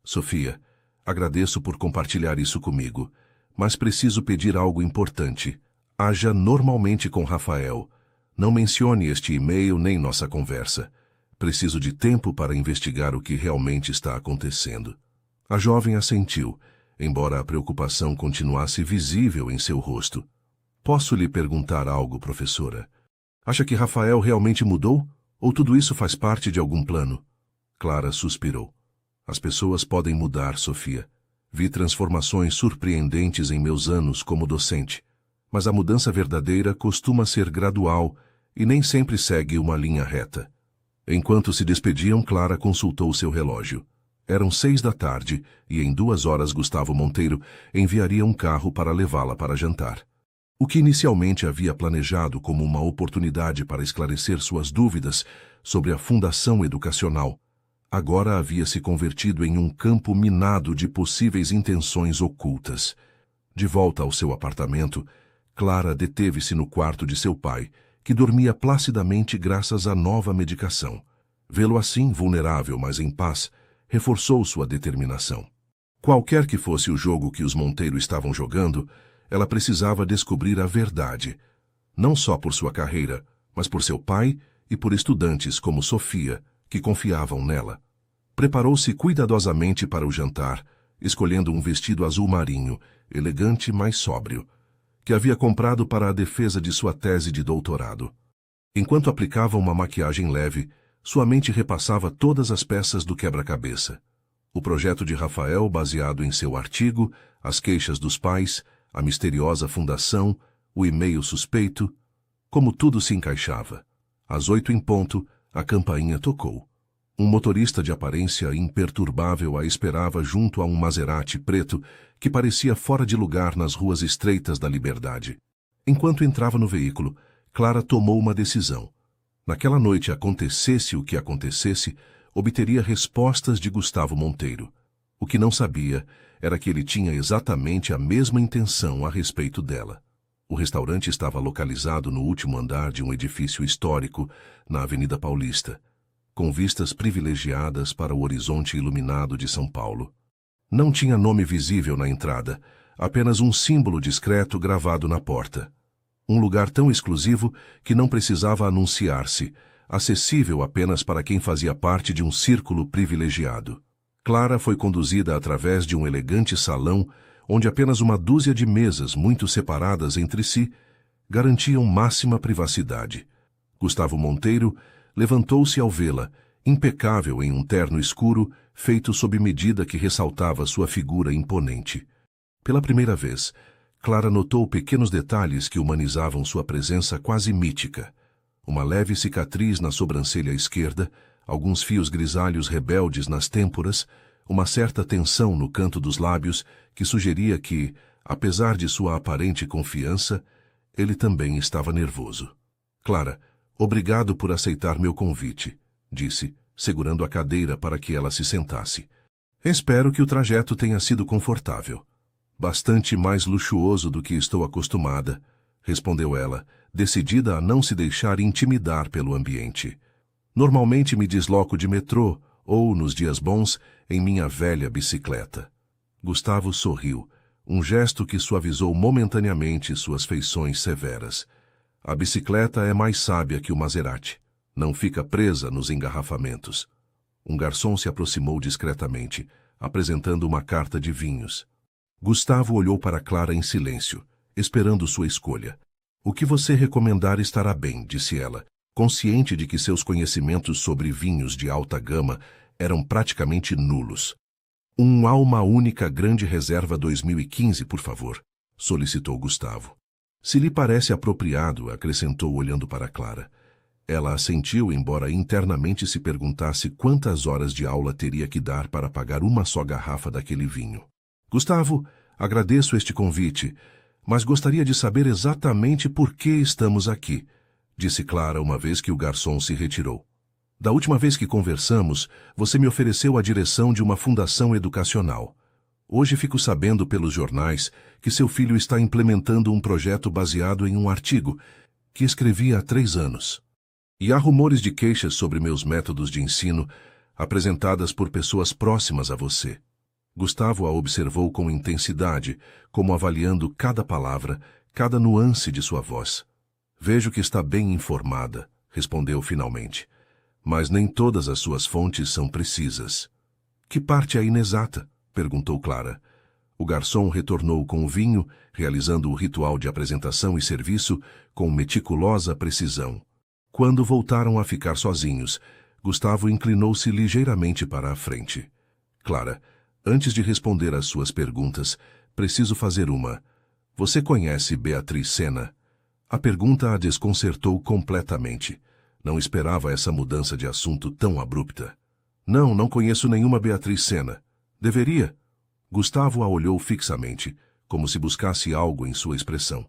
Sofia, agradeço por compartilhar isso comigo, mas preciso pedir algo importante. Haja normalmente com Rafael. Não mencione este e-mail nem nossa conversa. Preciso de tempo para investigar o que realmente está acontecendo. A jovem assentiu, embora a preocupação continuasse visível em seu rosto. Posso lhe perguntar algo, professora? Acha que Rafael realmente mudou? Ou tudo isso faz parte de algum plano? Clara suspirou. As pessoas podem mudar, Sofia. Vi transformações surpreendentes em meus anos como docente. Mas a mudança verdadeira costuma ser gradual e nem sempre segue uma linha reta. Enquanto se despediam, Clara consultou seu relógio. Eram 6 da tarde e em 2 horas Gustavo Monteiro enviaria um carro para levá-la para jantar. O que inicialmente havia planejado como uma oportunidade para esclarecer suas dúvidas sobre a Fundação Educacional, agora havia se convertido em um campo minado de possíveis intenções ocultas. De volta ao seu apartamento, Clara deteve-se no quarto de seu pai, que dormia placidamente graças à nova medicação. Vê-lo assim, vulnerável, mas em paz, reforçou sua determinação. Qualquer que fosse o jogo que os Monteiro estavam jogando, ela precisava descobrir a verdade, não só por sua carreira, mas por seu pai e por estudantes como Sofia, que confiavam nela. Preparou-se cuidadosamente para o jantar, escolhendo um vestido azul marinho, elegante, mas sóbrio, que havia comprado para a defesa de sua tese de doutorado. Enquanto aplicava uma maquiagem leve, sua mente repassava todas as peças do quebra-cabeça. O projeto de Rafael, baseado em seu artigo, as queixas dos pais, a misteriosa fundação, o e-mail suspeito, como tudo se encaixava. Às 8 em ponto, a campainha tocou. Um motorista de aparência imperturbável a esperava junto a um Maserati preto que parecia fora de lugar nas ruas estreitas da Liberdade. Enquanto entrava no veículo, Clara tomou uma decisão. Naquela noite, acontecesse o que acontecesse, obteria respostas de Gustavo Monteiro. O que não sabia era que ele tinha exatamente a mesma intenção a respeito dela. O restaurante estava localizado no último andar de um edifício histórico, na Avenida Paulista, com vistas privilegiadas para o horizonte iluminado de São Paulo. Não tinha nome visível na entrada, apenas um símbolo discreto gravado na porta. Um lugar tão exclusivo que não precisava anunciar-se, acessível apenas para quem fazia parte de um círculo privilegiado. Clara foi conduzida através de um elegante salão, onde apenas uma dúzia de mesas muito separadas entre si garantiam máxima privacidade. Gustavo Monteiro levantou-se ao vê-la, impecável em um terno escuro, feito sob medida que ressaltava sua figura imponente. Pela primeira vez, Clara notou pequenos detalhes que humanizavam sua presença quase mítica. Uma leve cicatriz na sobrancelha esquerda, alguns fios grisalhos rebeldes nas têmporas, uma certa tensão no canto dos lábios que sugeria que, apesar de sua aparente confiança, ele também estava nervoso. Clara, obrigado por aceitar meu convite, disse, segurando a cadeira para que ela se sentasse. Espero que o trajeto tenha sido confortável. Bastante mais luxuoso do que estou acostumada, respondeu ela, decidida a não se deixar intimidar pelo ambiente. Normalmente me desloco de metrô ou, nos dias bons, em minha velha bicicleta. Gustavo sorriu, um gesto que suavizou momentaneamente suas feições severas. A bicicleta é mais sábia que o Maserati. Não fica presa nos engarrafamentos. Um garçom se aproximou discretamente, apresentando uma carta de vinhos. Gustavo olhou para Clara em silêncio, esperando sua escolha. O que você recomendar estará bem, disse ela, consciente de que seus conhecimentos sobre vinhos de alta gama eram praticamente nulos. Um Alma Única Grande Reserva 2015, por favor, solicitou Gustavo. Se lhe parece apropriado, acrescentou olhando para Clara. Ela assentiu, embora internamente se perguntasse quantas horas de aula teria que dar para pagar uma só garrafa daquele vinho. Gustavo, agradeço este convite, mas gostaria de saber exatamente por que estamos aqui, disse Clara uma vez que o garçom se retirou. Da última vez que conversamos, você me ofereceu a direção de uma fundação educacional. Hoje fico sabendo pelos jornais que seu filho está implementando um projeto baseado em um artigo que escrevi há 3 anos. E há rumores de queixas sobre meus métodos de ensino apresentadas por pessoas próximas a você. Gustavo a observou com intensidade, como avaliando cada palavra, cada nuance de sua voz. Vejo que está bem informada, respondeu finalmente. Mas nem todas as suas fontes são precisas. Que parte é inexata? Perguntou Clara. O garçom retornou com o vinho, realizando o ritual de apresentação e serviço com meticulosa precisão. Quando voltaram a ficar sozinhos, Gustavo inclinou-se ligeiramente para a frente. Clara, antes de responder às suas perguntas, preciso fazer uma. Você conhece Beatriz Sena? A pergunta a desconcertou completamente. Não esperava essa mudança de assunto tão abrupta. Não, não conheço nenhuma Beatriz Sena. Deveria? Gustavo a olhou fixamente, como se buscasse algo em sua expressão.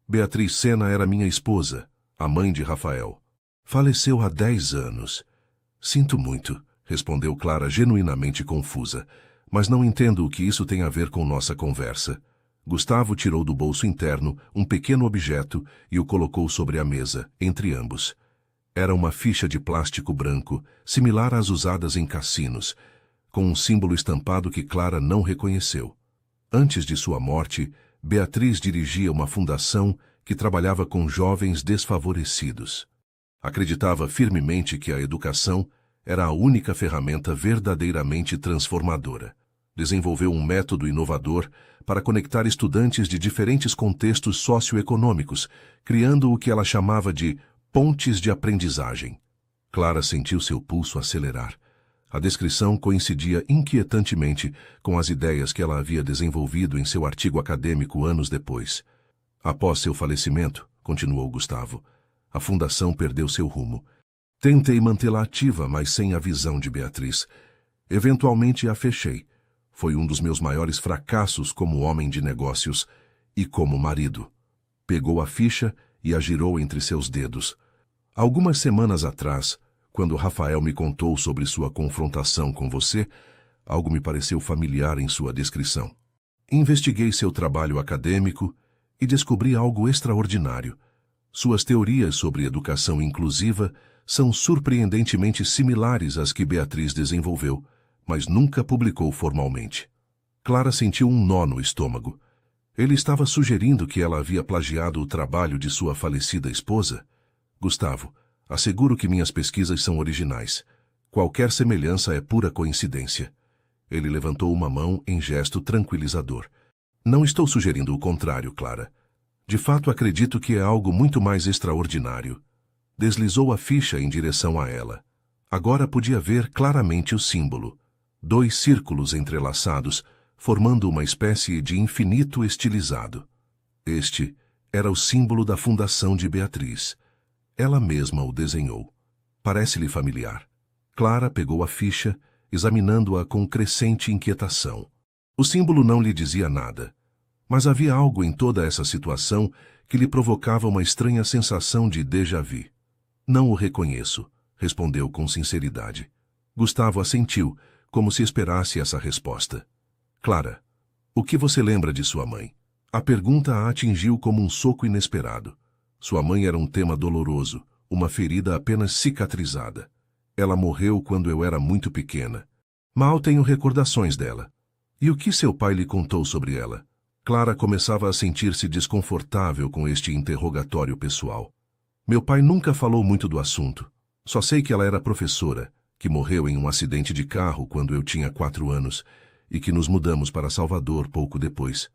Beatriz Sena era minha esposa, a mãe de Rafael. Faleceu há 10 anos. Sinto muito, respondeu Clara genuinamente confusa, mas não entendo o que isso tem a ver com nossa conversa. Gustavo tirou do bolso interno um pequeno objeto e o colocou sobre a mesa, entre ambos. Era uma ficha de plástico branco, similar às usadas em cassinos, com um símbolo estampado que Clara não reconheceu. Antes de sua morte, Beatriz dirigia uma fundação que trabalhava com jovens desfavorecidos. Acreditava firmemente que a educação era a única ferramenta verdadeiramente transformadora. Desenvolveu um método inovador para conectar estudantes de diferentes contextos socioeconômicos, criando o que ela chamava de pontes de aprendizagem. Clara sentiu seu pulso acelerar. A descrição coincidia inquietantemente com as ideias que ela havia desenvolvido em seu artigo acadêmico anos depois. Após seu falecimento, continuou Gustavo, a fundação perdeu seu rumo. Tentei mantê-la ativa, mas sem a visão de Beatriz. Eventualmente a fechei. Foi um dos meus maiores fracassos como homem de negócios e como marido. Pegou a ficha e a girou entre seus dedos. Algumas semanas atrás, quando Rafael me contou sobre sua confrontação com você, algo me pareceu familiar em sua descrição. Investiguei seu trabalho acadêmico e descobri algo extraordinário. Suas teorias sobre educação inclusiva são surpreendentemente similares às que Beatriz desenvolveu, mas nunca publicou formalmente. Clara sentiu um nó no estômago. Ele estava sugerindo que ela havia plagiado o trabalho de sua falecida esposa? Gustavo, asseguro que minhas pesquisas são originais. Qualquer semelhança é pura coincidência. Ele levantou uma mão em gesto tranquilizador. Não estou sugerindo o contrário, Clara. De fato, acredito que é algo muito mais extraordinário. Deslizou a ficha em direção a ela. Agora podia ver claramente o símbolo. 2 círculos entrelaçados, formando uma espécie de infinito estilizado. Este era o símbolo da fundação de Beatriz. Ela mesma o desenhou. Parece-lhe familiar. Clara pegou a ficha, examinando-a com crescente inquietação. O símbolo não lhe dizia nada, mas havia algo em toda essa situação que lhe provocava uma estranha sensação de déjà-vu. Não o reconheço, respondeu com sinceridade. Gustavo assentiu, como se esperasse essa resposta. Clara, o que você lembra de sua mãe? A pergunta a atingiu como um soco inesperado. Sua mãe era um tema doloroso, uma ferida apenas cicatrizada. Ela morreu quando eu era muito pequena. Mal tenho recordações dela. E o que seu pai lhe contou sobre ela? Clara começava a sentir-se desconfortável com este interrogatório pessoal. Meu pai nunca falou muito do assunto. Só sei que ela era professora, que morreu em um acidente de carro quando eu tinha 4 anos e que nos mudamos para Salvador pouco depois.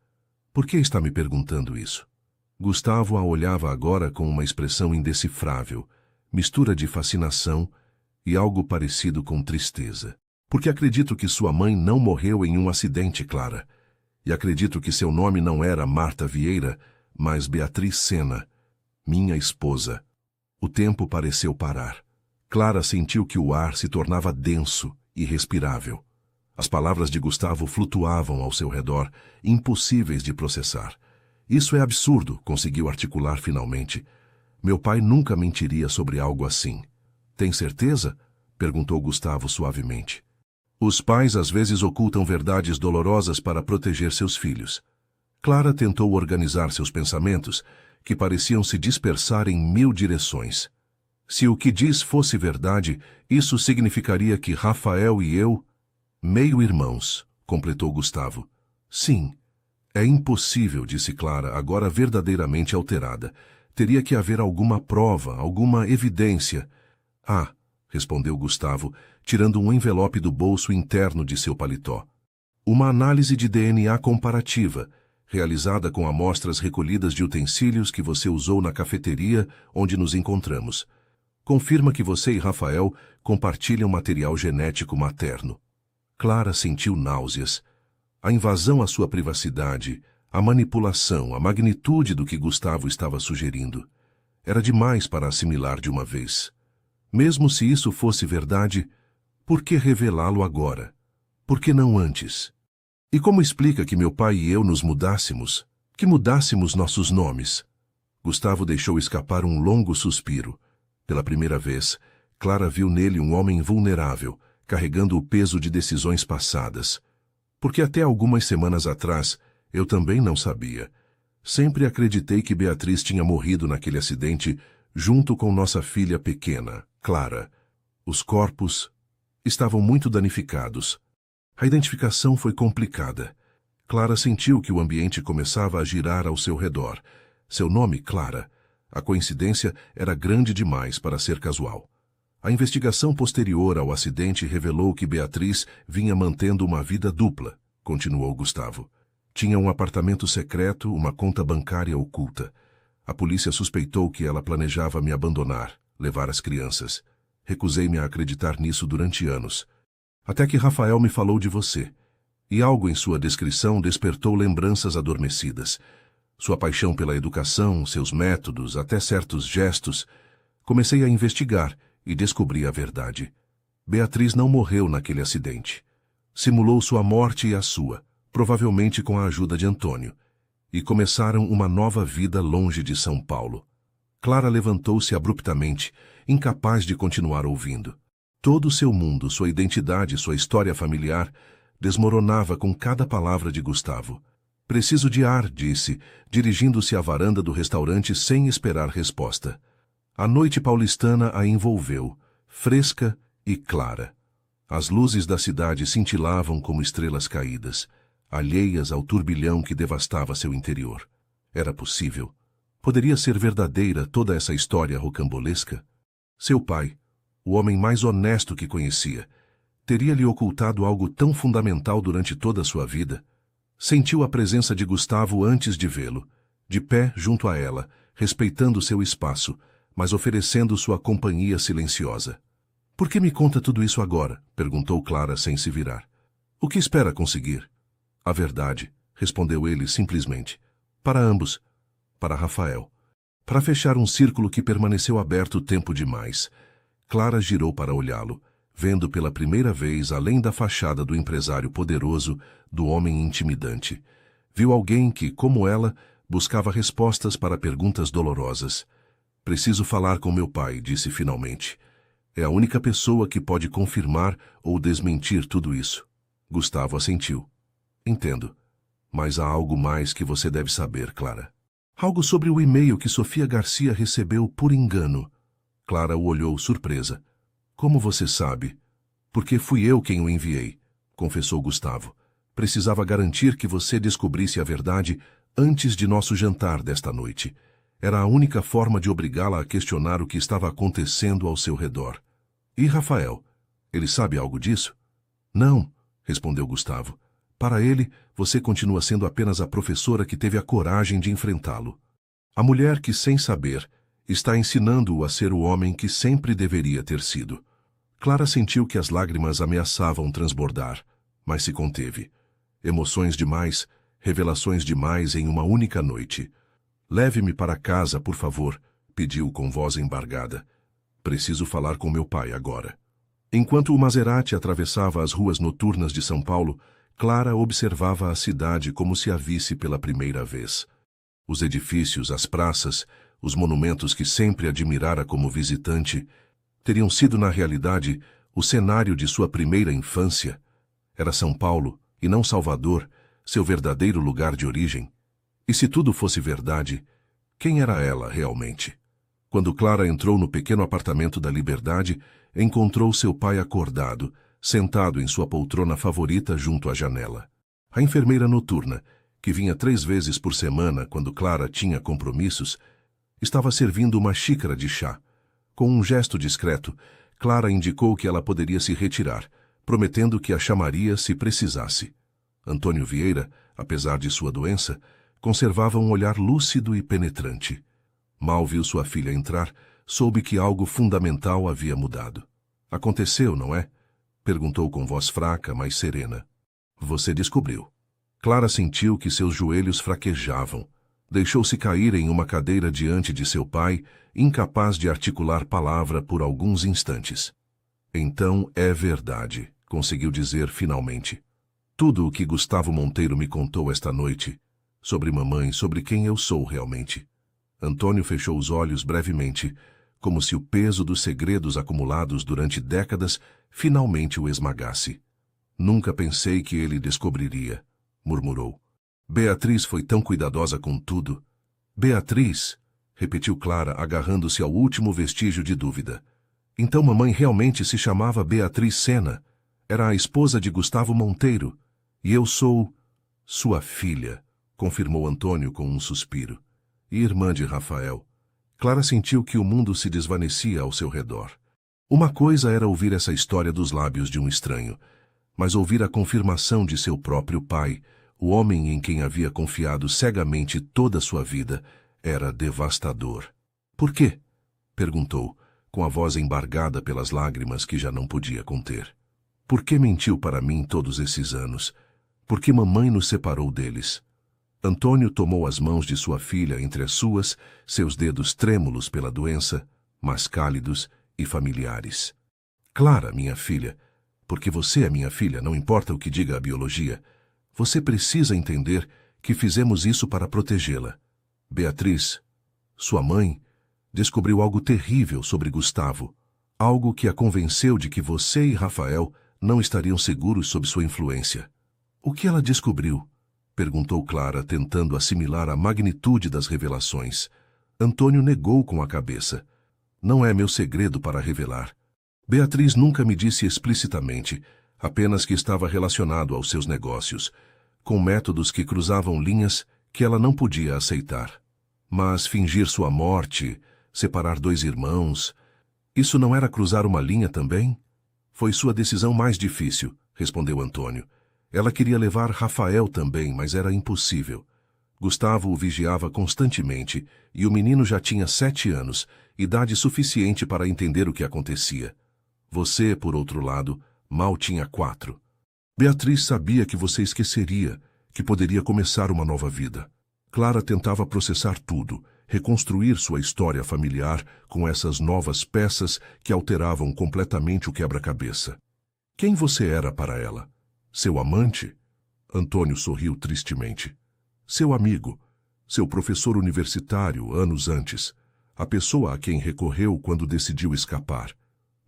Por que está me perguntando isso? Gustavo a olhava agora com uma expressão indecifrável, mistura de fascinação e algo parecido com tristeza. Porque acredito que sua mãe não morreu em um acidente, Clara. E acredito que seu nome não era Marta Vieira, mas Beatriz Sena, minha esposa. O tempo pareceu parar. Clara sentiu que o ar se tornava denso, irrespirável. As palavras de Gustavo flutuavam ao seu redor, impossíveis de processar. Isso é absurdo, conseguiu articular finalmente. Meu pai nunca mentiria sobre algo assim. Tem certeza? Perguntou Gustavo suavemente. Os pais às vezes ocultam verdades dolorosas para proteger seus filhos. Clara tentou organizar seus pensamentos, que pareciam se dispersar em 1000 direções. Se o que diz fosse verdade, isso significaria que Rafael e eu... meio-irmãos, completou Gustavo. Sim. É impossível, disse Clara, agora verdadeiramente alterada. Teria que haver alguma prova, alguma evidência. Ah, respondeu Gustavo, tirando um envelope do bolso interno de seu paletó. Uma análise de DNA comparativa, realizada com amostras recolhidas de utensílios que você usou na cafeteria onde nos encontramos, confirma que você e Rafael compartilham material genético materno. Clara sentiu náuseas. A invasão à sua privacidade, a manipulação, a magnitude do que Gustavo estava sugerindo. Era demais para assimilar de uma vez. Mesmo se isso fosse verdade, por que revelá-lo agora? Por que não antes? E como explica que meu pai e eu nos mudássemos? Que mudássemos nossos nomes? Gustavo deixou escapar um longo suspiro. Pela primeira vez, Clara viu nele um homem vulnerável, carregando o peso de decisões passadas. Porque até algumas semanas atrás, eu também não sabia. Sempre acreditei que Beatriz tinha morrido naquele acidente junto com nossa filha pequena, Clara. Os corpos estavam muito danificados. A identificação foi complicada. Clara sentiu que o ambiente começava a girar ao seu redor. Seu nome, Clara. A coincidência era grande demais para ser casual. A investigação posterior ao acidente revelou que Beatriz vinha mantendo uma vida dupla, continuou Gustavo. Tinha um apartamento secreto, uma conta bancária oculta. A polícia suspeitou que ela planejava me abandonar, levar as crianças. Recusei-me a acreditar nisso durante anos. Até que Rafael me falou de você. E algo em sua descrição despertou lembranças adormecidas. Sua paixão pela educação, seus métodos, até certos gestos. Comecei a investigar e descobri a verdade. Beatriz não morreu naquele acidente. Simulou sua morte e a sua, provavelmente com a ajuda de Antônio. E começaram uma nova vida longe de São Paulo. Clara levantou-se abruptamente, incapaz de continuar ouvindo. Todo o seu mundo, sua identidade, sua história familiar, desmoronava com cada palavra de Gustavo. Preciso de ar, disse, dirigindo-se à varanda do restaurante sem esperar resposta. A noite paulistana a envolveu, fresca e clara. As luzes da cidade cintilavam como estrelas caídas, alheias ao turbilhão que devastava seu interior. Era possível? Poderia ser verdadeira toda essa história rocambolesca? Seu pai, o homem mais honesto que conhecia, teria-lhe ocultado algo tão fundamental durante toda a sua vida? Sentiu a presença de Gustavo antes de vê-lo, de pé junto a ela, respeitando seu espaço, mas oferecendo sua companhia silenciosa. «Por que me conta tudo isso agora?» perguntou Clara sem se virar. «O que espera conseguir?» «A verdade», respondeu ele simplesmente. «Para ambos. Para Rafael. Para fechar um círculo que permaneceu aberto tempo demais». Clara girou para olhá-lo, vendo pela primeira vez além da fachada do empresário poderoso, do homem intimidante. Viu alguém que, como ela, buscava respostas para perguntas dolorosas. «Preciso falar com meu pai», disse finalmente. «É a única pessoa que pode confirmar ou desmentir tudo isso». Gustavo assentiu. «Entendo. Mas há algo mais que você deve saber, Clara. Algo sobre o e-mail que Sofia Garcia recebeu por engano». Clara o olhou surpresa. «Como você sabe?» «Porque fui eu quem o enviei», confessou Gustavo. «Precisava garantir que você descobrisse a verdade antes de nosso jantar desta noite. Era a única forma de obrigá-la a questionar o que estava acontecendo ao seu redor. E Rafael? Ele sabe algo disso?» «Não», respondeu Gustavo. «Para ele, você continua sendo apenas a professora que teve a coragem de enfrentá-lo. A mulher que, sem saber, está ensinando-o a ser o homem que sempre deveria ter sido». Clara sentiu que as lágrimas ameaçavam transbordar, mas se conteve. Emoções demais, revelações demais em uma única noite. «Leve-me para casa, por favor», pediu com voz embargada. «Preciso falar com meu pai agora». Enquanto o Maserati atravessava as ruas noturnas de São Paulo, Clara observava a cidade como se a visse pela primeira vez. Os edifícios, as praças, os monumentos que sempre admirara como visitante, teriam sido, na realidade, o cenário de sua primeira infância. Era São Paulo, e não Salvador, seu verdadeiro lugar de origem. E se tudo fosse verdade, quem era ela realmente? Quando Clara entrou no pequeno apartamento da Liberdade, encontrou seu pai acordado, sentado em sua poltrona favorita junto à janela. A enfermeira noturna, que vinha 3 vezes por semana quando Clara tinha compromissos, estava servindo uma xícara de chá. Com um gesto discreto, Clara indicou que ela poderia se retirar, prometendo que a chamaria se precisasse. Antônio Vieira, apesar de sua doença, conservava um olhar lúcido e penetrante. Mal viu sua filha entrar, soube que algo fundamental havia mudado. Aconteceu, não é? Perguntou com voz fraca, mas serena. Você descobriu. Clara sentiu que seus joelhos fraquejavam. Deixou-se cair em uma cadeira diante de seu pai, incapaz de articular palavra por alguns instantes. Então é verdade, conseguiu dizer finalmente. Tudo o que Gustavo Monteiro me contou esta noite, sobre mamãe, sobre quem eu sou realmente. Antônio fechou os olhos brevemente, como se o peso dos segredos acumulados durante décadas finalmente o esmagasse. Nunca pensei que ele descobriria, murmurou. Beatriz foi tão cuidadosa com tudo. Beatriz, repetiu Clara, agarrando-se ao último vestígio de dúvida. Então mamãe realmente se chamava Beatriz Sena. Era a esposa de Gustavo Monteiro. E eu sou sua filha, confirmou Antônio com um suspiro. E irmã de Rafael. Clara sentiu que o mundo se desvanecia ao seu redor. Uma coisa era ouvir essa história dos lábios de um estranho, mas ouvir a confirmação de seu próprio pai, o homem em quem havia confiado cegamente toda a sua vida, era devastador. Por quê? Perguntou, com a voz embargada pelas lágrimas que já não podia conter. Por que mentiu para mim todos esses anos? Por que mamãe nos separou deles? Antônio tomou as mãos de sua filha entre as suas, seus dedos trêmulos pela doença, mas cálidos e familiares. Clara, minha filha, porque você é minha filha, não importa o que diga a biologia, você precisa entender que fizemos isso para protegê-la. Beatriz, sua mãe, descobriu algo terrível sobre Gustavo, algo que a convenceu de que você e Rafael não estariam seguros sob sua influência. O que ela descobriu? Perguntou Clara, tentando assimilar a magnitude das revelações. Antônio negou com a cabeça. Não é meu segredo para revelar. Beatriz nunca me disse explicitamente, apenas que estava relacionado aos seus negócios, com métodos que cruzavam linhas que ela não podia aceitar. Mas fingir sua morte, separar dois irmãos, isso não era cruzar uma linha também? Foi sua decisão mais difícil, respondeu Antônio. Ela queria levar Rafael também, mas era impossível. Gustavo o vigiava constantemente, e o menino já tinha 7 anos, idade suficiente para entender o que acontecia. Você, por outro lado, mal tinha 4. Beatriz sabia que você esqueceria, que poderia começar uma nova vida. Clara tentava processar tudo, reconstruir sua história familiar com essas novas peças que alteravam completamente o quebra-cabeça. Quem você era para ela? Seu amante? Antônio sorriu tristemente. Seu amigo, seu professor universitário anos antes, a pessoa a quem recorreu quando decidiu escapar.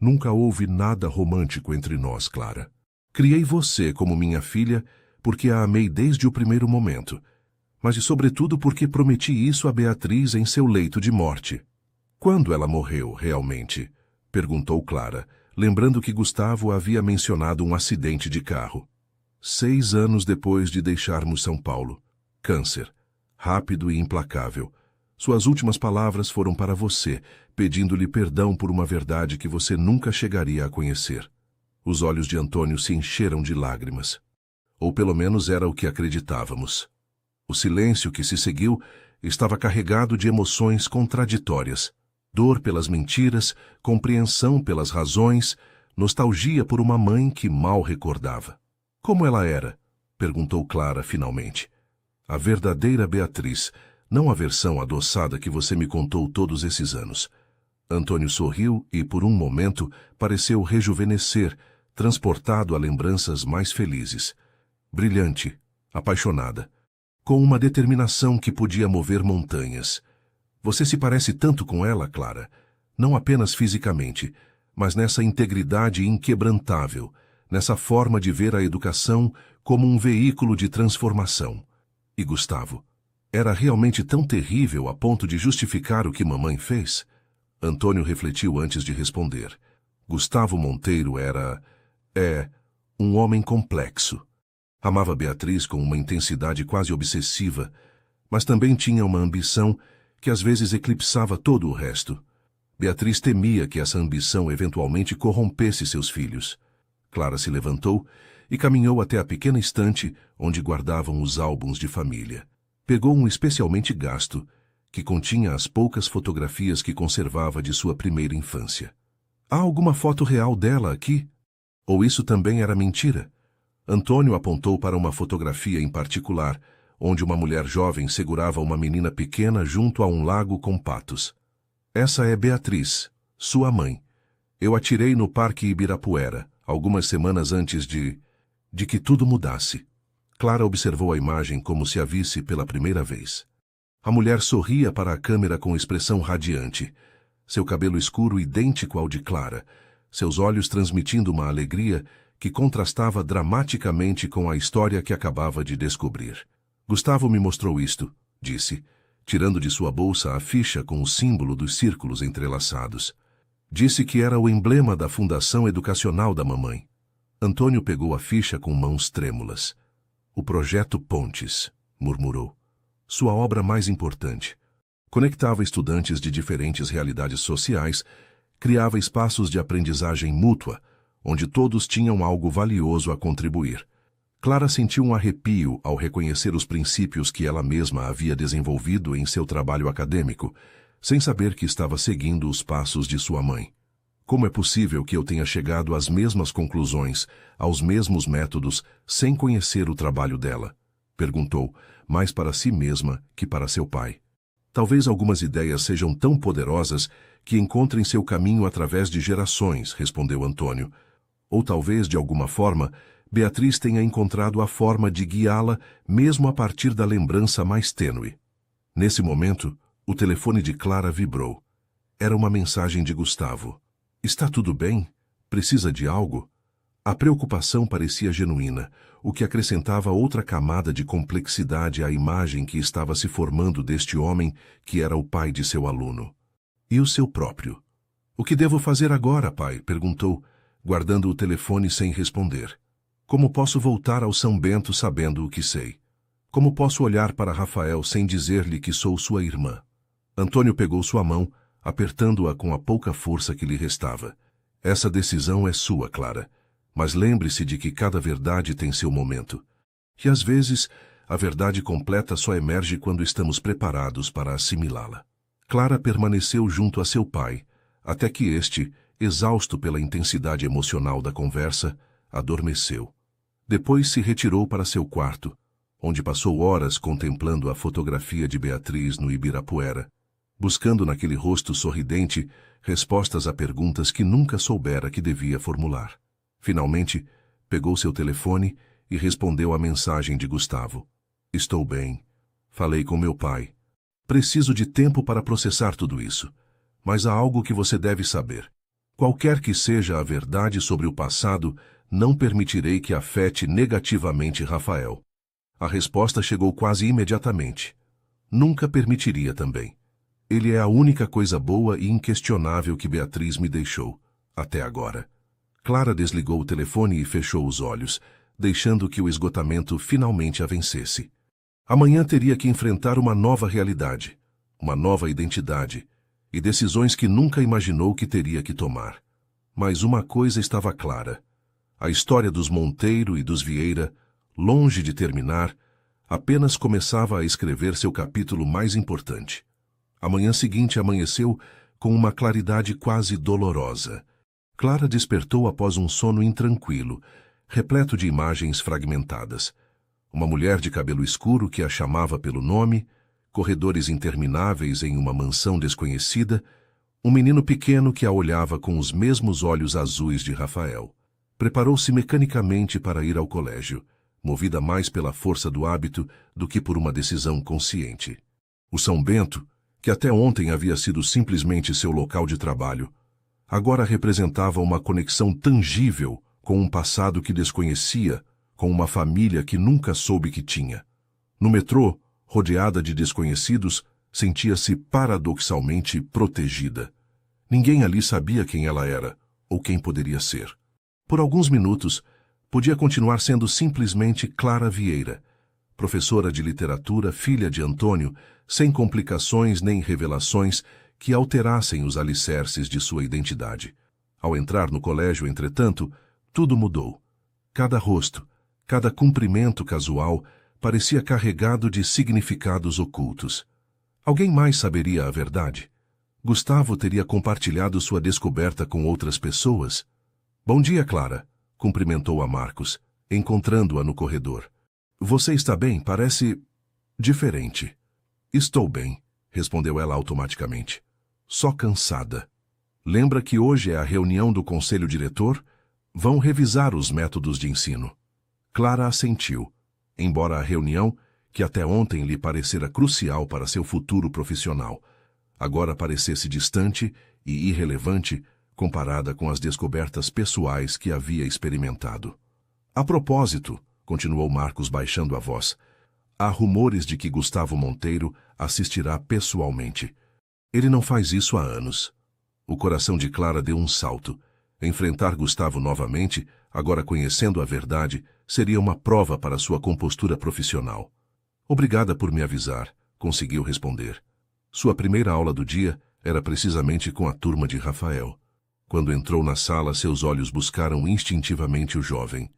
Nunca houve nada romântico entre nós, Clara. Criei você como minha filha porque a amei desde o primeiro momento, mas e sobretudo porque prometi isso a Beatriz em seu leito de morte. Quando ela morreu, realmente? Perguntou Clara, lembrando que Gustavo havia mencionado um acidente de carro. 6 anos depois de deixarmos São Paulo. Câncer. Rápido e implacável. Suas últimas palavras foram para você, pedindo-lhe perdão por uma verdade que você nunca chegaria a conhecer. Os olhos de Antônio se encheram de lágrimas. Ou pelo menos era o que acreditávamos. O silêncio que se seguiu estava carregado de emoções contraditórias. Dor pelas mentiras, compreensão pelas razões, nostalgia por uma mãe que mal recordava. Como ela era? Perguntou Clara finalmente. A verdadeira Beatriz, não a versão adoçada que você me contou todos esses anos. Antônio sorriu e, por um momento, pareceu rejuvenescer, transportado a lembranças mais felizes. Brilhante, apaixonada, com uma determinação que podia mover montanhas. Você se parece tanto com ela, Clara, não apenas fisicamente, mas nessa integridade inquebrantável, nessa forma de ver a educação como um veículo de transformação. E Gustavo, era realmente tão terrível a ponto de justificar o que mamãe fez? Antônio refletiu antes de responder. Gustavo Monteiro é um homem complexo. Amava Beatriz com uma intensidade quase obsessiva, mas também tinha uma ambição que às vezes eclipsava todo o resto. Beatriz temia que essa ambição eventualmente corrompesse seus filhos. Clara se levantou e caminhou até a pequena estante onde guardavam os álbuns de família. Pegou um especialmente gasto, que continha as poucas fotografias que conservava de sua primeira infância. Há alguma foto real dela aqui? Ou isso também era mentira? Antônio apontou para uma fotografia em particular, onde uma mulher jovem segurava uma menina pequena junto a um lago com patos. Essa é Beatriz, sua mãe. Eu a tirei no Parque Ibirapuera, algumas semanas antes de que tudo mudasse. Clara observou a imagem como se a visse pela primeira vez. A mulher sorria para a câmera com expressão radiante, seu cabelo escuro idêntico ao de Clara, seus olhos transmitindo uma alegria que contrastava dramaticamente com a história que acabava de descobrir. Gustavo me mostrou isto, disse, tirando de sua bolsa a ficha com o símbolo dos círculos entrelaçados. Disse que era o emblema da Fundação Educacional da mamãe. Antônio pegou a ficha com mãos trêmulas. O Projeto Pontes, murmurou. Sua obra mais importante. Conectava estudantes de diferentes realidades sociais, criava espaços de aprendizagem mútua, onde todos tinham algo valioso a contribuir. Clara sentiu um arrepio ao reconhecer os princípios que ela mesma havia desenvolvido em seu trabalho acadêmico, sem saber que estava seguindo os passos de sua mãe. Como é possível que eu tenha chegado às mesmas conclusões, aos mesmos métodos, sem conhecer o trabalho dela? Perguntou, mais para si mesma que para seu pai. Talvez algumas ideias sejam tão poderosas que encontrem seu caminho através de gerações, respondeu Antônio. Ou talvez, de alguma forma, Beatriz tenha encontrado a forma de guiá-la mesmo a partir da lembrança mais tênue. Nesse momento, o telefone de Clara vibrou. Era uma mensagem de Gustavo. Está tudo bem? Precisa de algo? A preocupação parecia genuína, o que acrescentava outra camada de complexidade à imagem que estava se formando deste homem que era o pai de seu aluno. E o seu próprio? O que devo fazer agora, pai? Perguntou, guardando o telefone sem responder. Como posso voltar ao São Bento sabendo o que sei? Como posso olhar para Rafael sem dizer-lhe que sou sua irmã? Antônio pegou sua mão, apertando-a com a pouca força que lhe restava. Essa decisão é sua, Clara. Mas lembre-se de que cada verdade tem seu momento. E às vezes, a verdade completa só emerge quando estamos preparados para assimilá-la. Clara permaneceu junto a seu pai, até que este, exausto pela intensidade emocional da conversa, adormeceu. Depois se retirou para seu quarto, onde passou horas contemplando a fotografia de Beatriz no Ibirapuera, buscando naquele rosto sorridente respostas a perguntas que nunca soubera que devia formular. Finalmente, pegou seu telefone e respondeu à mensagem de Gustavo. Estou bem. Falei com meu pai. Preciso de tempo para processar tudo isso. Mas há algo que você deve saber. Qualquer que seja a verdade sobre o passado, não permitirei que afete negativamente Rafael. A resposta chegou quase imediatamente. Nunca permitiria também. Ele é a única coisa boa e inquestionável que Beatriz me deixou, até agora. Clara desligou o telefone e fechou os olhos, deixando que o esgotamento finalmente a vencesse. Amanhã teria que enfrentar uma nova realidade, uma nova identidade, e decisões que nunca imaginou que teria que tomar. Mas uma coisa estava clara. A história dos Monteiro e dos Vieira, longe de terminar, apenas começava a escrever seu capítulo mais importante. A manhã seguinte amanheceu com uma claridade quase dolorosa. Clara despertou após um sono intranquilo, repleto de imagens fragmentadas. Uma mulher de cabelo escuro que a chamava pelo nome, corredores intermináveis em uma mansão desconhecida, um menino pequeno que a olhava com os mesmos olhos azuis de Rafael. Preparou-se mecanicamente para ir ao colégio, movida mais pela força do hábito do que por uma decisão consciente. O São Bento, que até ontem havia sido simplesmente seu local de trabalho, agora representava uma conexão tangível com um passado que desconhecia, com uma família que nunca soube que tinha. No metrô, rodeada de desconhecidos, sentia-se paradoxalmente protegida. Ninguém ali sabia quem ela era, ou quem poderia ser. Por alguns minutos, podia continuar sendo simplesmente Clara Vieira, professora de literatura, filha de Antônio, sem complicações nem revelações que alterassem os alicerces de sua identidade. Ao entrar no colégio, entretanto, Tudo mudou. Cada rosto, cada cumprimento casual parecia carregado de significados ocultos. Alguém mais saberia a verdade? Gustavo teria compartilhado sua descoberta com outras pessoas? Bom dia, Clara, cumprimentou a Marcos, encontrando-a no corredor. Você está bem? Parece diferente. Estou bem, respondeu ela automaticamente. Só cansada. Lembra que hoje é a reunião do conselho diretor? Vão revisar os métodos de ensino. Clara assentiu, embora a reunião, que até ontem lhe parecera crucial para seu futuro profissional, agora parecesse distante e irrelevante comparada com as descobertas pessoais que havia experimentado. A propósito, continuou Marcos baixando a voz, há rumores de que Gustavo Monteiro assistirá pessoalmente. Ele não faz isso há anos. O coração de Clara deu um salto. Enfrentar Gustavo novamente, agora conhecendo a verdade, seria uma prova para sua compostura profissional. Obrigada por me avisar, conseguiu responder. Sua primeira aula do dia era precisamente com a turma de Rafael. Quando entrou na sala, seus olhos buscaram instintivamente o jovem.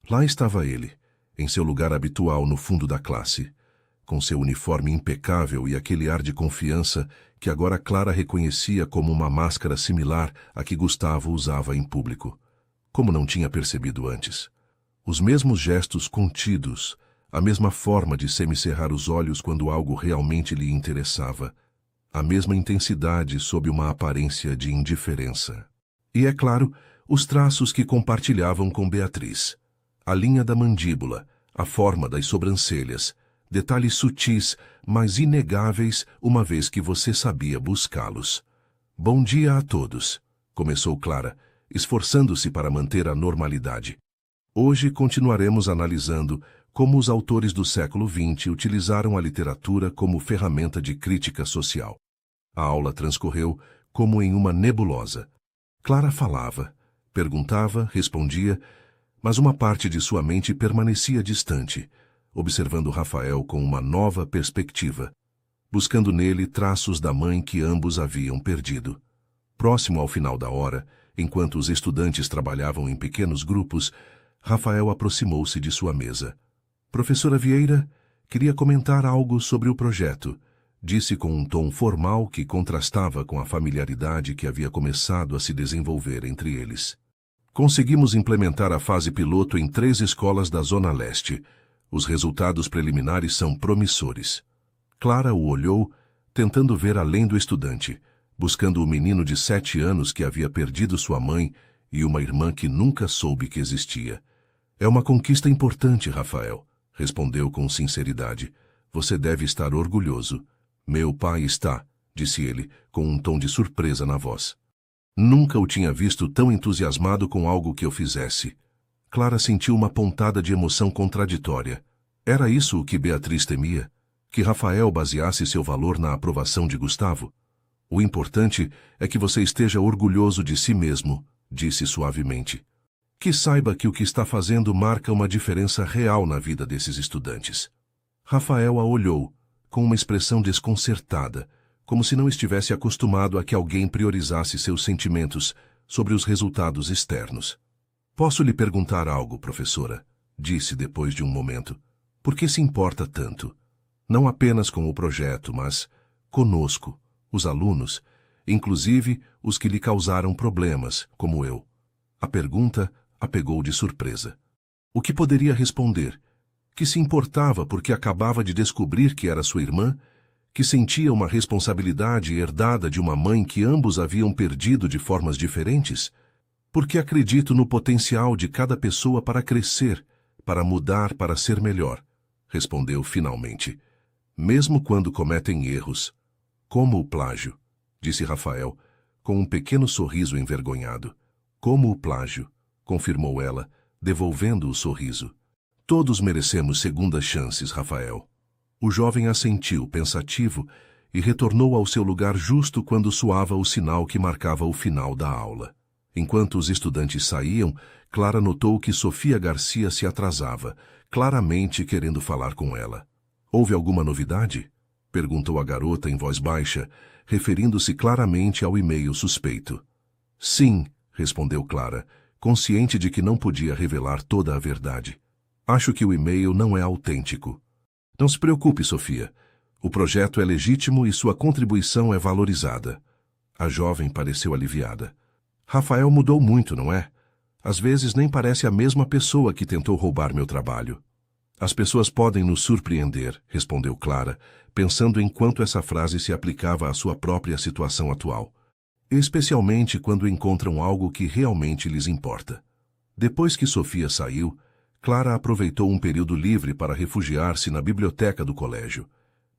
Lá estava ele, em seu lugar habitual no fundo da classe, com seu uniforme impecável e aquele ar de confiança que agora Clara reconhecia como uma máscara similar à que Gustavo usava em público. Como não tinha percebido antes. Os mesmos gestos contidos, a mesma forma de semicerrar os olhos quando algo realmente lhe interessava, a mesma intensidade sob uma aparência de indiferença. E, é claro, os traços que compartilhavam com Beatriz. A linha da mandíbula, a forma das sobrancelhas, detalhes sutis, mas inegáveis, uma vez que você sabia buscá-los. Bom dia a todos, começou Clara, esforçando-se para manter a normalidade. Hoje continuaremos analisando como os autores do século XX utilizaram a literatura como ferramenta de crítica social. A aula transcorreu como em uma nebulosa. Clara falava, perguntava, respondia, mas uma parte de sua mente permanecia distante, observando Rafael com uma nova perspectiva, buscando nele traços da mãe que ambos haviam perdido. Próximo ao final da hora, enquanto os estudantes trabalhavam em pequenos grupos, Rafael aproximou-se de sua mesa. Professora Vieira, queria comentar algo sobre o projeto, disse com um tom formal que contrastava com a familiaridade que havia começado a se desenvolver entre eles. Conseguimos implementar a fase piloto em 3 escolas da Zona Leste. Os resultados preliminares são promissores. Clara o olhou, tentando ver além do estudante, buscando o menino de 7 anos que havia perdido sua mãe e uma irmã que nunca soube que existia. É uma conquista importante, Rafael, respondeu com sinceridade. Você deve estar orgulhoso. Meu pai está, disse ele, com um tom de surpresa na voz. Nunca o tinha visto tão entusiasmado com algo que eu fizesse. Clara sentiu uma pontada de emoção contraditória. Era isso o que Beatriz temia? Que Rafael baseasse seu valor na aprovação de Gustavo? O importante é que você esteja orgulhoso de si mesmo, disse suavemente. Que saiba que o que está fazendo marca uma diferença real na vida desses estudantes. Rafael a olhou, com uma expressão desconcertada, como se não estivesse acostumado a que alguém priorizasse seus sentimentos sobre os resultados externos. Posso lhe perguntar algo, professora? Disse depois de um momento. Por que se importa tanto? Não apenas com o projeto, mas conosco, os alunos, inclusive os que lhe causaram problemas, como eu. A pergunta a pegou de surpresa. O que poderia responder? Que se importava porque acabava de descobrir que era sua irmã? Que sentia uma responsabilidade herdada de uma mãe que ambos haviam perdido de formas diferentes? Porque acredito no potencial de cada pessoa para crescer, para mudar, para ser melhor, respondeu finalmente. Mesmo quando cometem erros. Como o plágio, disse Rafael, com um pequeno sorriso envergonhado. Como o plágio, confirmou ela, devolvendo o sorriso. Todos merecemos segundas chances, Rafael. O jovem assentiu, pensativo, e retornou ao seu lugar justo quando soava o sinal que marcava o final da aula. Enquanto os estudantes saíam, Clara notou que Sofia Garcia se atrasava, claramente querendo falar com ela. Houve alguma novidade? Perguntou a garota em voz baixa, referindo-se claramente ao e-mail suspeito. Sim, respondeu Clara, consciente de que não podia revelar toda a verdade. Acho que o e-mail não é autêntico. Não se preocupe, Sofia. O projeto é legítimo e sua contribuição é valorizada. A jovem pareceu aliviada. Rafael mudou muito, não é? Às vezes nem parece a mesma pessoa que tentou roubar meu trabalho. As pessoas podem nos surpreender, respondeu Clara, pensando em quanto essa frase se aplicava à sua própria situação atual. Especialmente quando encontram algo que realmente lhes importa. Depois que Sofia saiu, Clara aproveitou um período livre para refugiar-se na biblioteca do colégio.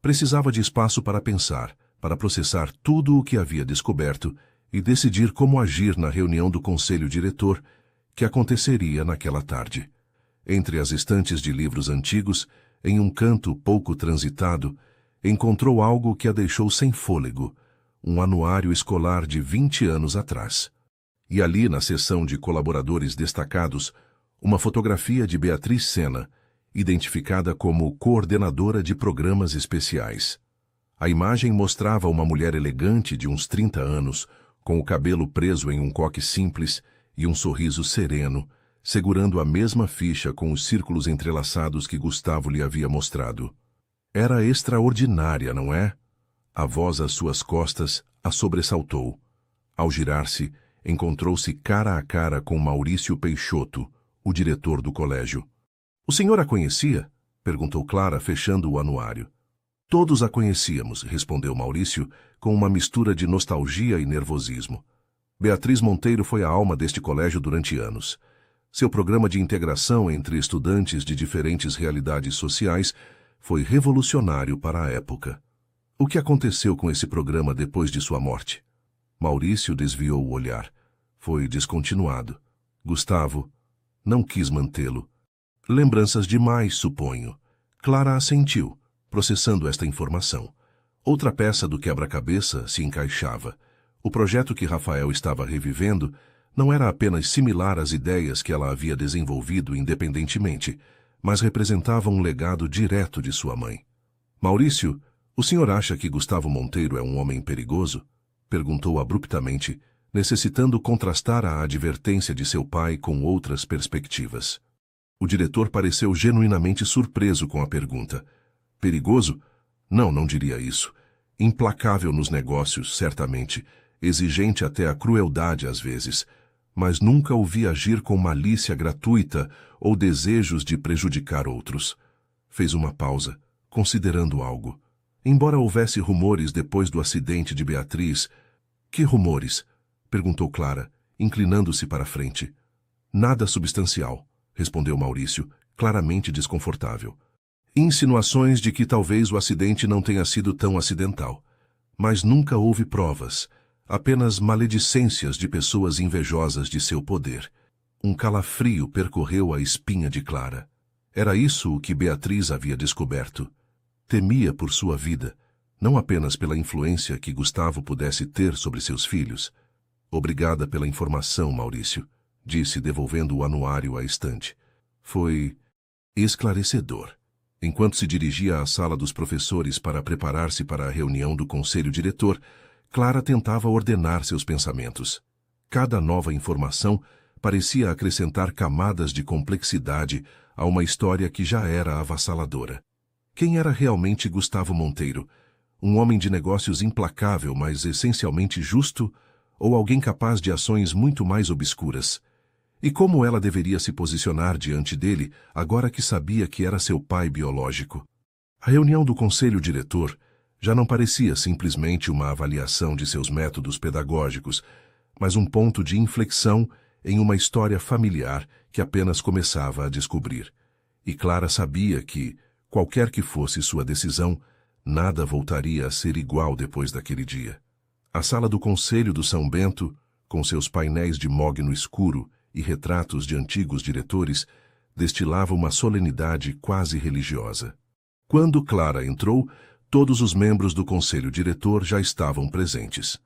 Precisava de espaço para pensar, para processar tudo o que havia descoberto e decidir como agir na reunião do conselho diretor, que aconteceria naquela tarde. Entre as estantes de livros antigos, em um canto pouco transitado, encontrou algo que a deixou sem fôlego, um anuário escolar de 20 anos atrás. E ali, na seção de colaboradores destacados, uma fotografia de Beatriz Sena, identificada como coordenadora de programas especiais. A imagem mostrava uma mulher elegante de uns 30 anos, com o cabelo preso em um coque simples e um sorriso sereno, segurando a mesma ficha com os círculos entrelaçados que Gustavo lhe havia mostrado. Era extraordinária, não é? A voz às suas costas a sobressaltou. Ao girar-se, encontrou-se cara a cara com Maurício Peixoto, o diretor do colégio. — O senhor a conhecia? Perguntou Clara, fechando o anuário. — Todos a conhecíamos, respondeu Maurício, com uma mistura de nostalgia e nervosismo. Beatriz Monteiro foi a alma deste colégio durante anos. Seu programa de integração entre estudantes de diferentes realidades sociais foi revolucionário para a época. O que aconteceu com esse programa depois de sua morte? Maurício desviou o olhar. Foi descontinuado. Gustavo não quis mantê-lo. Lembranças demais, suponho. Clara assentiu, processando esta informação. Outra peça do quebra-cabeça se encaixava. O projeto que Rafael estava revivendo não era apenas similar às ideias que ela havia desenvolvido independentemente, mas representava um legado direto de sua mãe. Maurício, o senhor acha que Gustavo Monteiro é um homem perigoso? Perguntou abruptamente, necessitando contrastar a advertência de seu pai com outras perspectivas. O diretor pareceu genuinamente surpreso com a pergunta. Perigoso? Não, não diria isso. Implacável nos negócios, certamente, exigente até a crueldade às vezes, mas nunca o vi agir com malícia gratuita ou desejos de prejudicar outros. Fez uma pausa, considerando algo. Embora houvesse rumores depois do acidente de Beatriz... Que rumores? Perguntou Clara, inclinando-se para a frente. Nada substancial, respondeu Maurício, claramente desconfortável. Insinuações de que talvez o acidente não tenha sido tão acidental. Mas nunca houve provas, apenas maledicências de pessoas invejosas de seu poder. Um calafrio percorreu a espinha de Clara. Era isso o que Beatriz havia descoberto. Temia por sua vida, não apenas pela influência que Gustavo pudesse ter sobre seus filhos. Obrigada pela informação, Maurício, disse, devolvendo o anuário à estante. Foi esclarecedor. Enquanto se dirigia à sala dos professores para preparar-se para a reunião do conselho diretor, Clara tentava ordenar seus pensamentos. Cada nova informação parecia acrescentar camadas de complexidade a uma história que já era avassaladora. Quem era realmente Gustavo Monteiro? Um homem de negócios implacável, mas essencialmente justo, ou alguém capaz de ações muito mais obscuras? E como ela deveria se posicionar diante dele, agora que sabia que era seu pai biológico? A reunião do conselho diretor já não parecia simplesmente uma avaliação de seus métodos pedagógicos, mas um ponto de inflexão em uma história familiar que apenas começava a descobrir. E Clara sabia que, qualquer que fosse sua decisão, nada voltaria a ser igual depois daquele dia. A sala do conselho do São Bento, com seus painéis de mogno escuro e retratos de antigos diretores, destilava uma solenidade quase religiosa. Quando Clara entrou, todos os membros do conselho diretor já estavam presentes.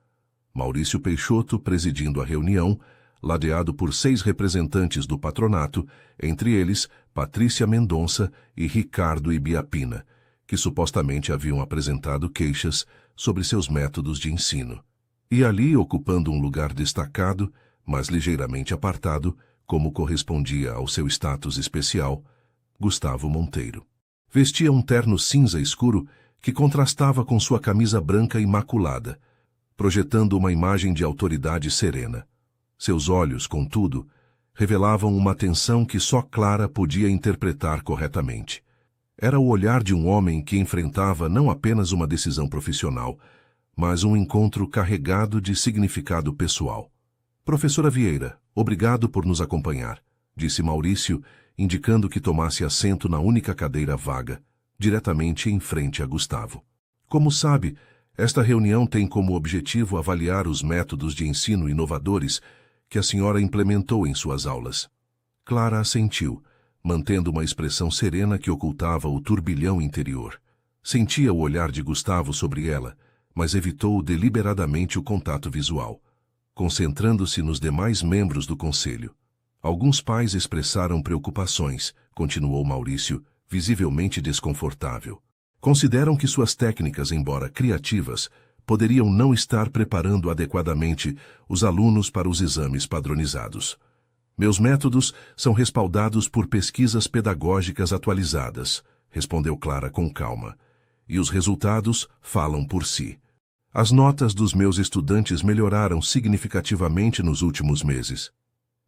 Maurício Peixoto presidindo a reunião, ladeado por 6 representantes do patronato, entre eles Patrícia Mendonça e Ricardo Ibiapina, que supostamente haviam apresentado queixas sobre seus métodos de ensino. E ali, ocupando um lugar destacado, mas ligeiramente apartado, como correspondia ao seu status especial, Gustavo Monteiro. Vestia um terno cinza escuro que contrastava com sua camisa branca imaculada, projetando uma imagem de autoridade serena. Seus olhos, contudo, revelavam uma tensão que só Clara podia interpretar corretamente. Era o olhar de um homem que enfrentava não apenas uma decisão profissional, mas um encontro carregado de significado pessoal. Professora Vieira, obrigado por nos acompanhar, disse Maurício, indicando que tomasse assento na única cadeira vaga, diretamente em frente a Gustavo. Como sabe, esta reunião tem como objetivo avaliar os métodos de ensino inovadores que a senhora implementou em suas aulas. Clara assentiu, mantendo uma expressão serena que ocultava o turbilhão interior. Sentia o olhar de Gustavo sobre ela, mas evitou deliberadamente o contato visual, concentrando-se nos demais membros do conselho. Alguns pais expressaram preocupações, continuou Maurício, visivelmente desconfortável. Consideram que suas técnicas, embora criativas, poderiam não estar preparando adequadamente os alunos para os exames padronizados. Meus métodos são respaldados por pesquisas pedagógicas atualizadas, respondeu Clara com calma, e os resultados falam por si. As notas dos meus estudantes melhoraram significativamente nos últimos meses.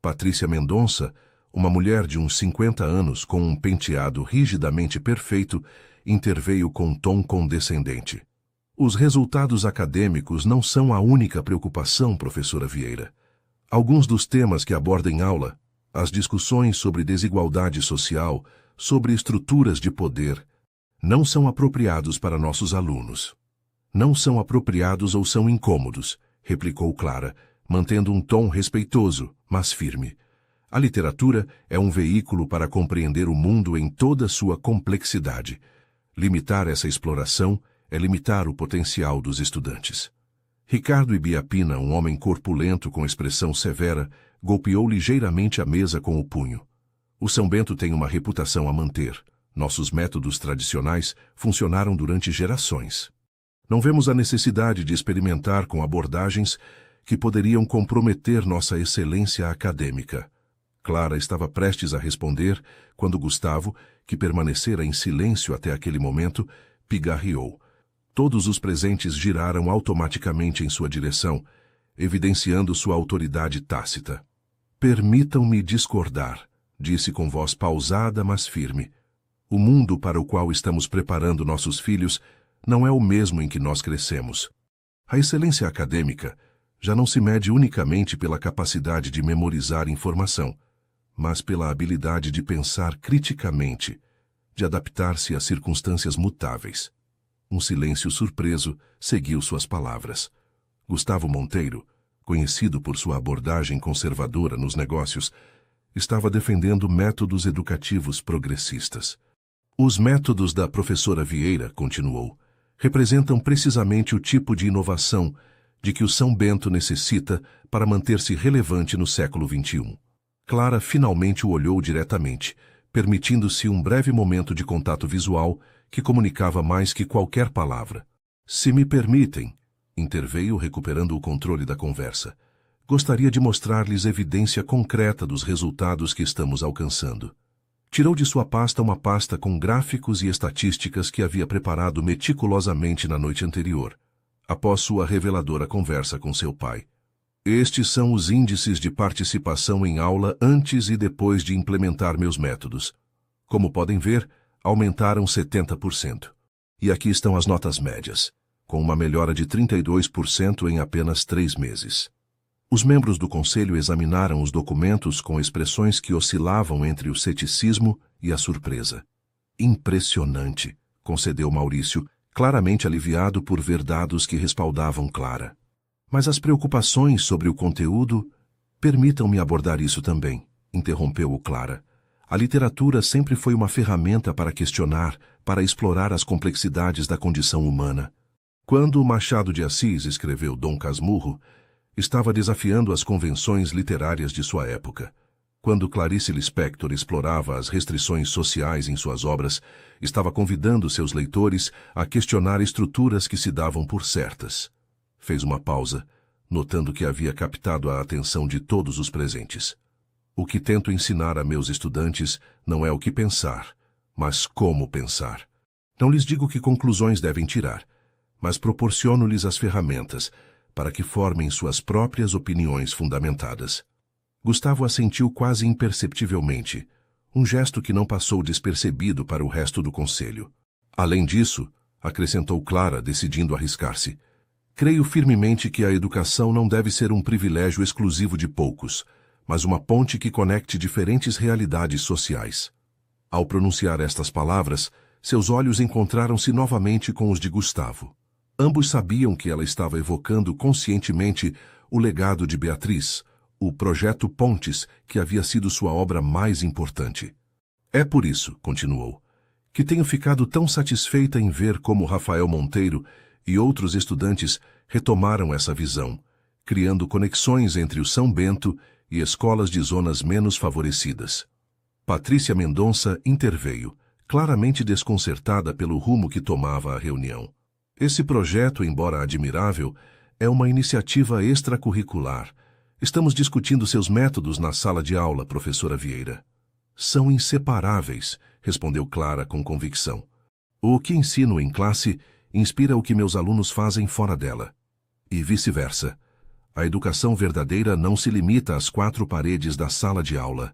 Patrícia Mendonça, uma mulher de uns 50 anos com um penteado rigidamente perfeito, interveio com um tom condescendente. Os resultados acadêmicos não são a única preocupação, professora Vieira. Alguns dos temas que aborda em aula, as discussões sobre desigualdade social, sobre estruturas de poder, não são apropriados para nossos alunos. Não são apropriados ou são incômodos, replicou Clara, mantendo um tom respeitoso, mas firme. A literatura é um veículo para compreender o mundo em toda sua complexidade. Limitar essa exploração é limitar o potencial dos estudantes. Ricardo Ibiapina, um homem corpulento com expressão severa, golpeou ligeiramente a mesa com o punho. O São Bento tem uma reputação a manter. Nossos métodos tradicionais funcionaram durante gerações. Não vemos a necessidade de experimentar com abordagens que poderiam comprometer nossa excelência acadêmica. Clara estava prestes a responder quando Gustavo, que permanecera em silêncio até aquele momento, pigarreou. Todos os presentes giraram automaticamente em sua direção, evidenciando sua autoridade tácita. Permitam-me discordar, disse com voz pausada, mas firme. O mundo para o qual estamos preparando nossos filhos não é o mesmo em que nós crescemos. A excelência acadêmica já não se mede unicamente pela capacidade de memorizar informação, mas pela habilidade de pensar criticamente, de adaptar-se a circunstâncias mutáveis. Um silêncio surpreso seguiu suas palavras. Gustavo Monteiro, conhecido por sua abordagem conservadora nos negócios, estava defendendo métodos educativos progressistas. Os métodos da professora Vieira, continuou, representam precisamente o tipo de inovação de que o São Bento necessita para manter-se relevante no século XXI. Clara finalmente o olhou diretamente, permitindo-se um breve momento de contato visual que comunicava mais que qualquer palavra. Se me permitem, interveio recuperando o controle da conversa, gostaria de mostrar-lhes evidência concreta dos resultados que estamos alcançando. Tirou de sua pasta uma pasta com gráficos e estatísticas que havia preparado meticulosamente na noite anterior, após sua reveladora conversa com seu pai. Estes são os índices de participação em aula antes e depois de implementar meus métodos. Como podem ver, aumentaram 70%. E aqui estão as notas médias, com uma melhora de 32% em apenas 3 meses. Os membros do conselho examinaram os documentos com expressões que oscilavam entre o ceticismo e a surpresa. Impressionante, concedeu Maurício, claramente aliviado por ver dados que respaldavam Clara. Mas as preocupações sobre o conteúdo... Permitam-me abordar isso também, interrompeu-o Clara. A literatura sempre foi uma ferramenta para questionar, para explorar as complexidades da condição humana. Quando Machado de Assis escreveu Dom Casmurro, estava desafiando as convenções literárias de sua época. Quando Clarice Lispector explorava as restrições sociais em suas obras, estava convidando seus leitores a questionar estruturas que se davam por certas. Fez uma pausa, notando que havia captado a atenção de todos os presentes. O que tento ensinar a meus estudantes não é o que pensar, mas como pensar. Não lhes digo que conclusões devem tirar, mas proporciono-lhes as ferramentas para que formem suas próprias opiniões fundamentadas. Gustavo assentiu quase imperceptivelmente, um gesto que não passou despercebido para o resto do conselho. Além disso, acrescentou Clara, decidindo arriscar-se, creio firmemente que a educação não deve ser um privilégio exclusivo de poucos, mas uma ponte que conecte diferentes realidades sociais. Ao pronunciar estas palavras, seus olhos encontraram-se novamente com os de Gustavo. Ambos sabiam que ela estava evocando conscientemente o legado de Beatriz, o projeto Pontes, que havia sido sua obra mais importante. É por isso, continuou, que tenho ficado tão satisfeita em ver como Rafael Monteiro e outros estudantes retomaram essa visão, criando conexões entre o São Bento e escolas de zonas menos favorecidas. Patrícia Mendonça interveio, claramente desconcertada pelo rumo que tomava a reunião. Esse projeto, embora admirável, é uma iniciativa extracurricular. Estamos discutindo seus métodos na sala de aula, professora Vieira. São inseparáveis, respondeu Clara com convicção. O que ensino em classe inspira o que meus alunos fazem fora dela. E vice-versa. A educação verdadeira não se limita às quatro paredes da sala de aula.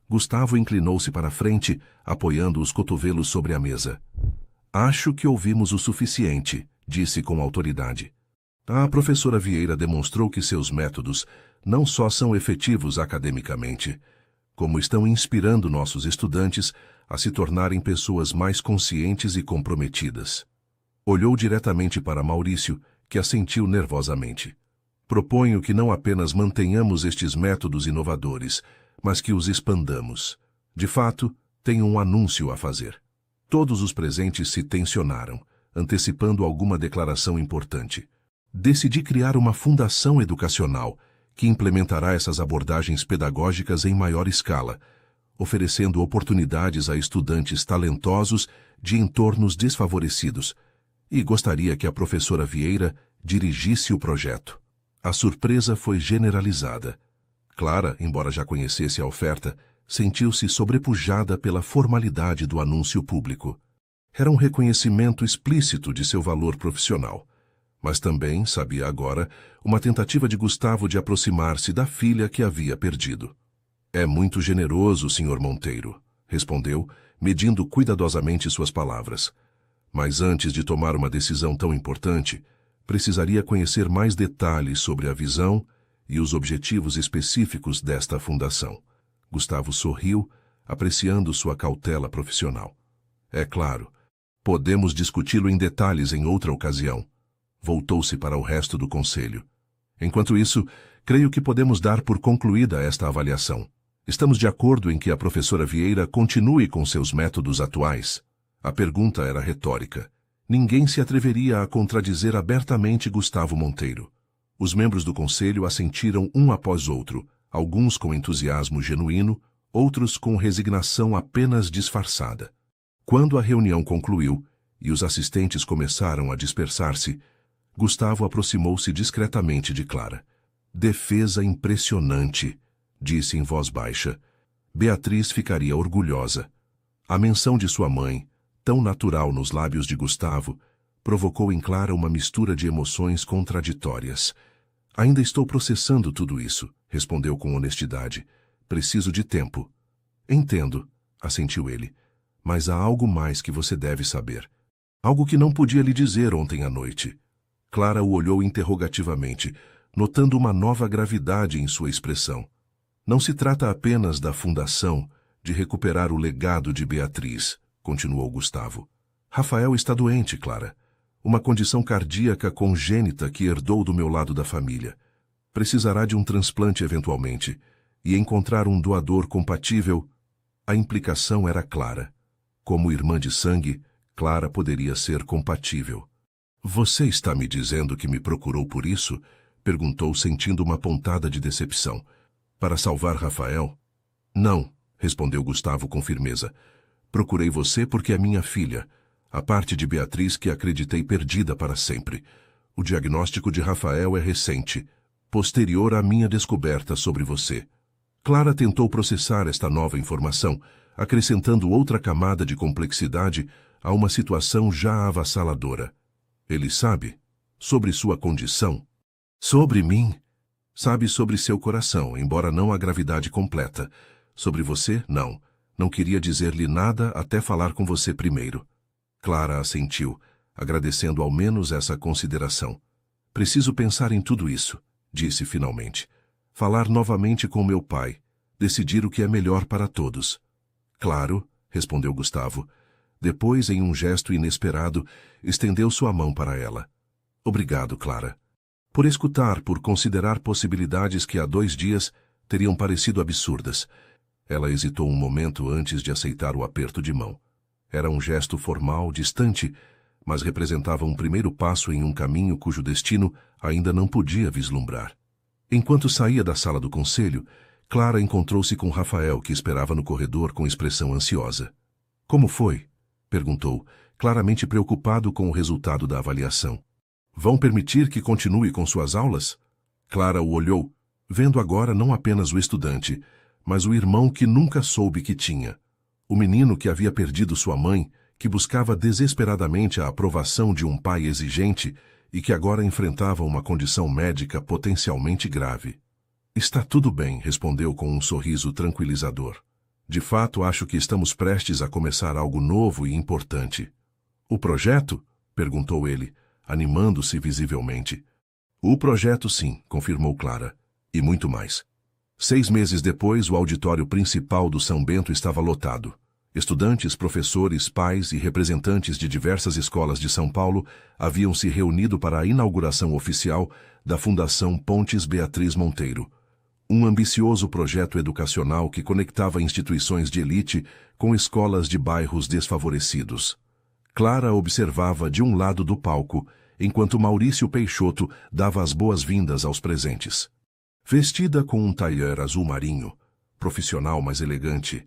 Gustavo inclinou-se para a frente, apoiando os cotovelos sobre a mesa. Acho que ouvimos o suficiente, disse com autoridade. A professora Vieira demonstrou que seus métodos não só são efetivos academicamente, como estão inspirando nossos estudantes a se tornarem pessoas mais conscientes e comprometidas. Olhou diretamente para Maurício, que assentiu nervosamente. Proponho que não apenas mantenhamos estes métodos inovadores, mas que os expandamos. De fato, tenho um anúncio a fazer. Todos os presentes se tensionaram, antecipando alguma declaração importante. Decidi criar uma fundação educacional que implementará essas abordagens pedagógicas em maior escala, oferecendo oportunidades a estudantes talentosos de entornos desfavorecidos, e gostaria que a professora Vieira dirigisse o projeto. A surpresa foi generalizada. Clara, embora já conhecesse a oferta, sentiu-se sobrepujada pela formalidade do anúncio público. Era um reconhecimento explícito de seu valor profissional, mas também, sabia agora, uma tentativa de Gustavo de aproximar-se da filha que havia perdido. É muito generoso, Sr. Monteiro, respondeu, medindo cuidadosamente suas palavras. Mas antes de tomar uma decisão tão importante, precisaria conhecer mais detalhes sobre a visão e os objetivos específicos desta fundação. Gustavo sorriu, apreciando sua cautela profissional. É claro, podemos discuti-lo em detalhes em outra ocasião. Voltou-se para o resto do conselho. Enquanto isso, creio que podemos dar por concluída esta avaliação. Estamos de acordo em que a professora Vieira continue com seus métodos atuais. A pergunta era retórica. Ninguém se atreveria a contradizer abertamente Gustavo Monteiro. Os membros do conselho assentiram um após outro, alguns com entusiasmo genuíno, outros com resignação apenas disfarçada. Quando a reunião concluiu e os assistentes começaram a dispersar-se, Gustavo aproximou-se discretamente de Clara. Defesa impressionante, disse em voz baixa. Beatriz ficaria orgulhosa. A menção de sua mãe, tão natural nos lábios de Gustavo, provocou em Clara uma mistura de emoções contraditórias. Ainda estou processando tudo isso, respondeu com honestidade. Preciso de tempo. Entendo, assentiu ele, mas há algo mais que você deve saber. Algo que não podia lhe dizer ontem à noite. Clara o olhou interrogativamente, notando uma nova gravidade em sua expressão. Não se trata apenas da fundação, de recuperar o legado de Beatriz, continuou Gustavo. Rafael está doente, Clara. Uma condição cardíaca congênita que herdou do meu lado da família. Precisará de um transplante eventualmente, e encontrar um doador compatível. A implicação era clara. Como irmã de sangue, Clara poderia ser compatível. Você está me dizendo que me procurou por isso? Perguntou, sentindo uma pontada de decepção. Para salvar Rafael? Não, respondeu Gustavo com firmeza. Procurei você porque é minha filha, a parte de Beatriz que acreditei perdida para sempre. O diagnóstico de Rafael é recente, posterior à minha descoberta sobre você. Clara tentou processar esta nova informação, acrescentando outra camada de complexidade a uma situação já avassaladora. Ele sabe sobre sua condição. Sobre mim. Sabe sobre seu coração, embora não a gravidade completa. Sobre você, não. Não queria dizer-lhe nada até falar com você primeiro. Clara assentiu, agradecendo ao menos essa consideração. Preciso pensar em tudo isso, disse finalmente. Falar novamente com meu pai. Decidir o que é melhor para todos. Claro, respondeu Gustavo. Depois, em um gesto inesperado, estendeu sua mão para ela. Obrigado, Clara. Por escutar, por considerar possibilidades que há 2 dias teriam parecido absurdas. Ela hesitou um momento antes de aceitar o aperto de mão. Era um gesto formal, distante, mas representava um primeiro passo em um caminho cujo destino ainda não podia vislumbrar. Enquanto saía da sala do conselho, Clara encontrou-se com Rafael, que esperava no corredor com expressão ansiosa. Como foi? Perguntou, claramente preocupado com o resultado da avaliação. Vão permitir que continue com suas aulas? Clara o olhou, vendo agora não apenas o estudante, mas o irmão que nunca soube que tinha. O menino que havia perdido sua mãe, que buscava desesperadamente a aprovação de um pai exigente e que agora enfrentava uma condição médica potencialmente grave. Está tudo bem, respondeu com um sorriso tranquilizador. De fato, acho que estamos prestes a começar algo novo e importante. O projeto? Perguntou ele, animando-se visivelmente. O projeto, sim, confirmou Clara. E muito mais. 6 meses depois, o auditório principal do São Bento estava lotado. Estudantes, professores, pais e representantes de diversas escolas de São Paulo haviam se reunido para a inauguração oficial da Fundação Pontes Beatriz Monteiro. Um ambicioso projeto educacional que conectava instituições de elite com escolas de bairros desfavorecidos. Clara observava de um lado do palco, enquanto Maurício Peixoto dava as boas-vindas aos presentes. Vestida com um tailleur azul marinho, profissional mas elegante,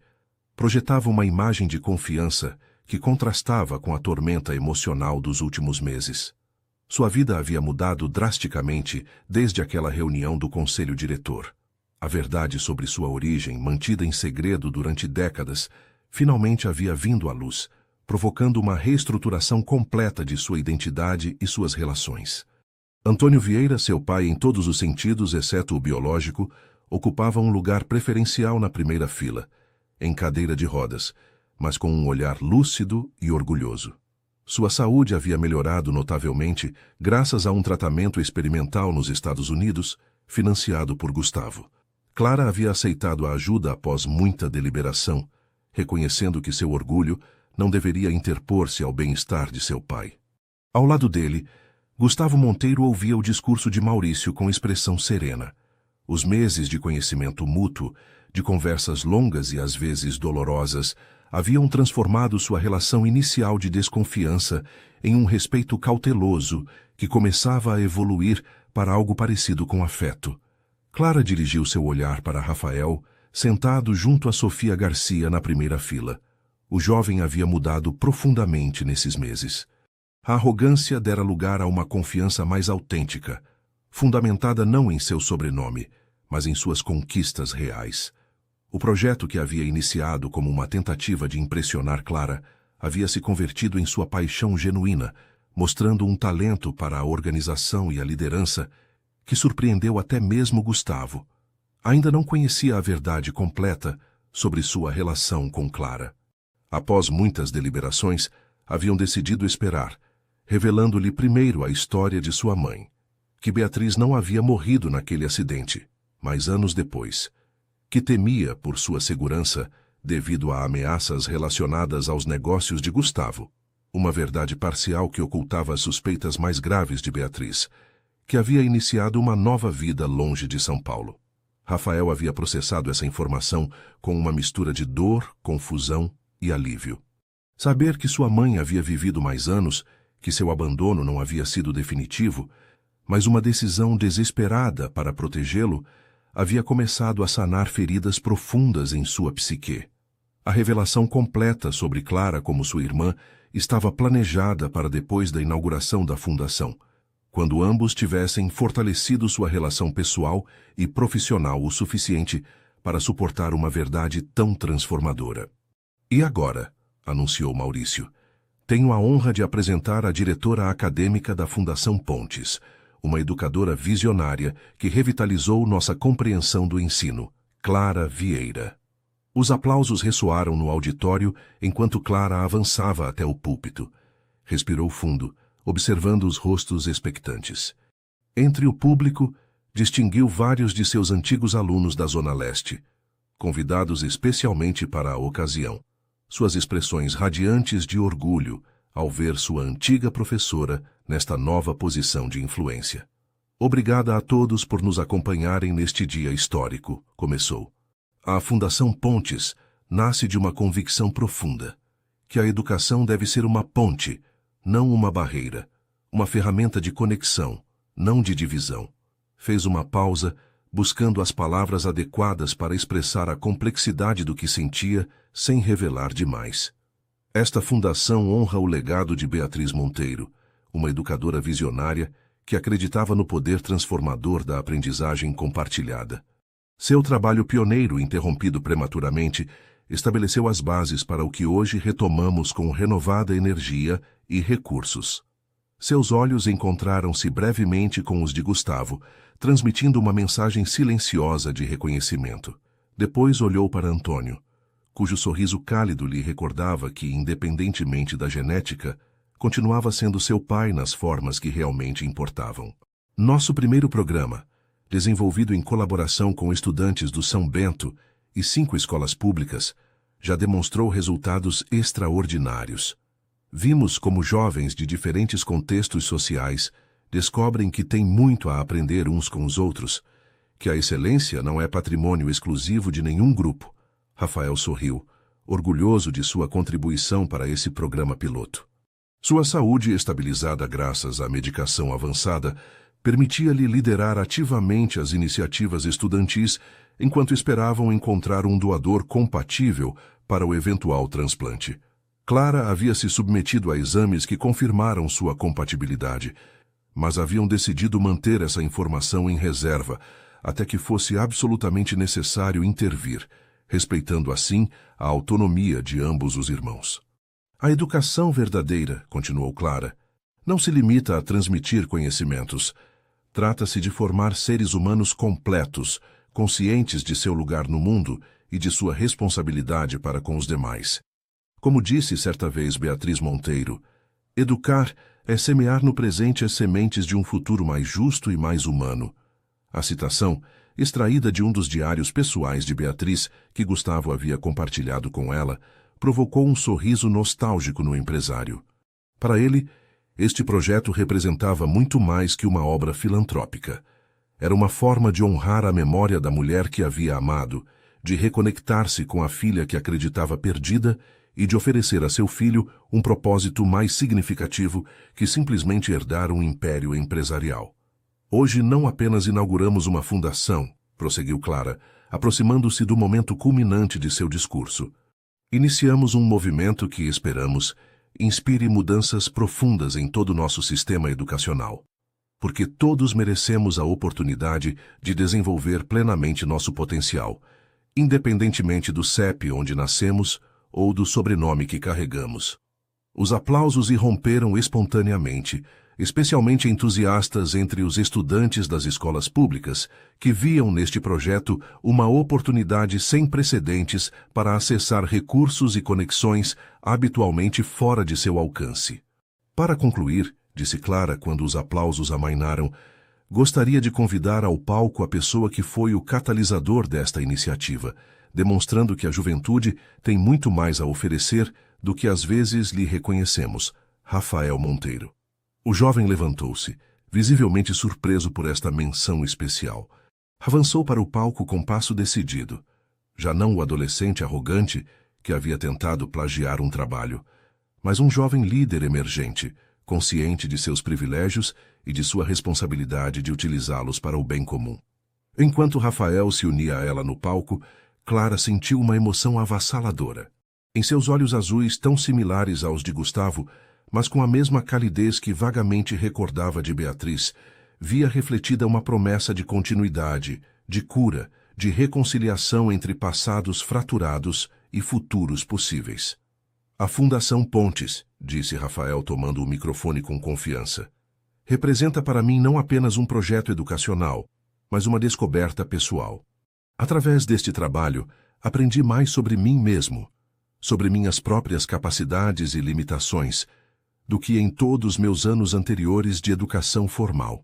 projetava uma imagem de confiança que contrastava com a tormenta emocional dos últimos meses. Sua vida havia mudado drasticamente desde aquela reunião do conselho diretor. A verdade sobre sua origem, mantida em segredo durante décadas, finalmente havia vindo à luz, provocando uma reestruturação completa de sua identidade e suas relações. Antônio Vieira, seu pai em todos os sentidos, exceto o biológico, ocupava um lugar preferencial na primeira fila, em cadeira de rodas, mas com um olhar lúcido e orgulhoso. Sua saúde havia melhorado notavelmente graças a um tratamento experimental nos Estados Unidos, financiado por Gustavo. Clara havia aceitado a ajuda após muita deliberação, reconhecendo que seu orgulho não deveria interpor-se ao bem-estar de seu pai. Ao lado dele, Gustavo Monteiro ouvia o discurso de Maurício com expressão serena. Os meses de conhecimento mútuo, de conversas longas e às vezes dolorosas, haviam transformado sua relação inicial de desconfiança em um respeito cauteloso que começava a evoluir para algo parecido com afeto. Clara dirigiu seu olhar para Rafael, sentado junto a Sofia Garcia na primeira fila. O jovem havia mudado profundamente nesses meses. A arrogância dera lugar a uma confiança mais autêntica, fundamentada não em seu sobrenome, mas em suas conquistas reais. O projeto que havia iniciado como uma tentativa de impressionar Clara havia se convertido em sua paixão genuína, mostrando um talento para a organização e a liderança que surpreendeu até mesmo Gustavo. Ainda não conhecia a verdade completa sobre sua relação com Clara. Após muitas deliberações, haviam decidido esperar, revelando-lhe primeiro a história de sua mãe, que Beatriz não havia morrido naquele acidente, mas anos depois, que temia por sua segurança devido a ameaças relacionadas aos negócios de Gustavo, uma verdade parcial que ocultava as suspeitas mais graves de Beatriz, que havia iniciado uma nova vida longe de São Paulo. Rafael havia processado essa informação com uma mistura de dor, confusão e alívio. Saber que sua mãe havia vivido mais anos, que seu abandono não havia sido definitivo, mas uma decisão desesperada para protegê-lo, havia começado a sanar feridas profundas em sua psique. A revelação completa sobre Clara como sua irmã estava planejada para depois da inauguração da fundação, quando ambos tivessem fortalecido sua relação pessoal e profissional o suficiente para suportar uma verdade tão transformadora. E agora, anunciou Maurício, tenho a honra de apresentar a diretora acadêmica da Fundação Pontes, uma educadora visionária que revitalizou nossa compreensão do ensino, Clara Vieira. Os aplausos ressoaram no auditório enquanto Clara avançava até o púlpito. Respirou fundo, observando os rostos expectantes. Entre o público, distinguiu vários de seus antigos alunos da Zona Leste, convidados especialmente para a ocasião. Suas expressões radiantes de orgulho ao ver sua antiga professora nesta nova posição de influência. Obrigada a todos por nos acompanharem neste dia histórico, começou. A Fundação Pontes nasce de uma convicção profunda, que a educação deve ser uma ponte, não uma barreira, uma ferramenta de conexão, não de divisão. Fez uma pausa, buscando as palavras adequadas para expressar a complexidade do que sentia, sem revelar demais. Esta fundação honra o legado de Beatriz Monteiro, uma educadora visionária que acreditava no poder transformador da aprendizagem compartilhada. Seu trabalho pioneiro, interrompido prematuramente, estabeleceu as bases para o que hoje retomamos com renovada energia e recursos. Seus olhos encontraram-se brevemente com os de Gustavo, transmitindo uma mensagem silenciosa de reconhecimento. Depois olhou para Antônio, cujo sorriso cálido lhe recordava que, independentemente da genética, continuava sendo seu pai nas formas que realmente importavam. Nosso primeiro programa, desenvolvido em colaboração com estudantes do São Bento e 5 escolas públicas, já demonstrou resultados extraordinários. Vimos como jovens de diferentes contextos sociais descobrem que têm muito a aprender uns com os outros, que a excelência não é patrimônio exclusivo de nenhum grupo. Rafael sorriu, orgulhoso de sua contribuição para esse programa piloto. Sua saúde, estabilizada graças à medicação avançada, permitia-lhe liderar ativamente as iniciativas estudantis enquanto esperavam encontrar um doador compatível para o eventual transplante. Clara havia se submetido a exames que confirmaram sua compatibilidade, mas haviam decidido manter essa informação em reserva até que fosse absolutamente necessário intervir, respeitando assim a autonomia de ambos os irmãos. A educação verdadeira, continuou Clara, não se limita a transmitir conhecimentos. Trata-se de formar seres humanos completos, conscientes de seu lugar no mundo e de sua responsabilidade para com os demais. Como disse certa vez Beatriz Monteiro, educar é semear no presente as sementes de um futuro mais justo e mais humano. A citação, extraída de um dos diários pessoais de Beatriz, que Gustavo havia compartilhado com ela, provocou um sorriso nostálgico no empresário. Para ele, este projeto representava muito mais que uma obra filantrópica. Era uma forma de honrar a memória da mulher que havia amado, de reconectar-se com a filha que acreditava perdida e de oferecer a seu filho um propósito mais significativo que simplesmente herdar um império empresarial. Hoje não apenas inauguramos uma fundação, prosseguiu Clara, aproximando-se do momento culminante de seu discurso. Iniciamos um movimento que, esperamos, inspire mudanças profundas em todo o nosso sistema educacional. Porque todos merecemos a oportunidade de desenvolver plenamente nosso potencial, independentemente do CEP onde nascemos ou do sobrenome que carregamos. Os aplausos irromperam espontaneamente, especialmente entusiastas entre os estudantes das escolas públicas, que viam neste projeto uma oportunidade sem precedentes para acessar recursos e conexões habitualmente fora de seu alcance. Para concluir, disse Clara quando os aplausos amainaram, gostaria de convidar ao palco a pessoa que foi o catalisador desta iniciativa, demonstrando que a juventude tem muito mais a oferecer do que às vezes lhe reconhecemos, Rafael Monteiro. O jovem levantou-se, visivelmente surpreso por esta menção especial. Avançou para o palco com passo decidido. Já não o adolescente arrogante que havia tentado plagiar um trabalho, mas um jovem líder emergente, consciente de seus privilégios e de sua responsabilidade de utilizá-los para o bem comum. Enquanto Rafael se unia a ela no palco, Clara sentiu uma emoção avassaladora. Em seus olhos azuis, tão similares aos de Gustavo, mas com a mesma calidez que vagamente recordava de Beatriz, via refletida uma promessa de continuidade, de cura, de reconciliação entre passados fraturados e futuros possíveis. A Fundação Pontes, disse Rafael tomando o microfone com confiança, representa para mim não apenas um projeto educacional, mas uma descoberta pessoal. Através deste trabalho, aprendi mais sobre mim mesmo, sobre minhas próprias capacidades e limitações, do que em todos meus anos anteriores de educação formal.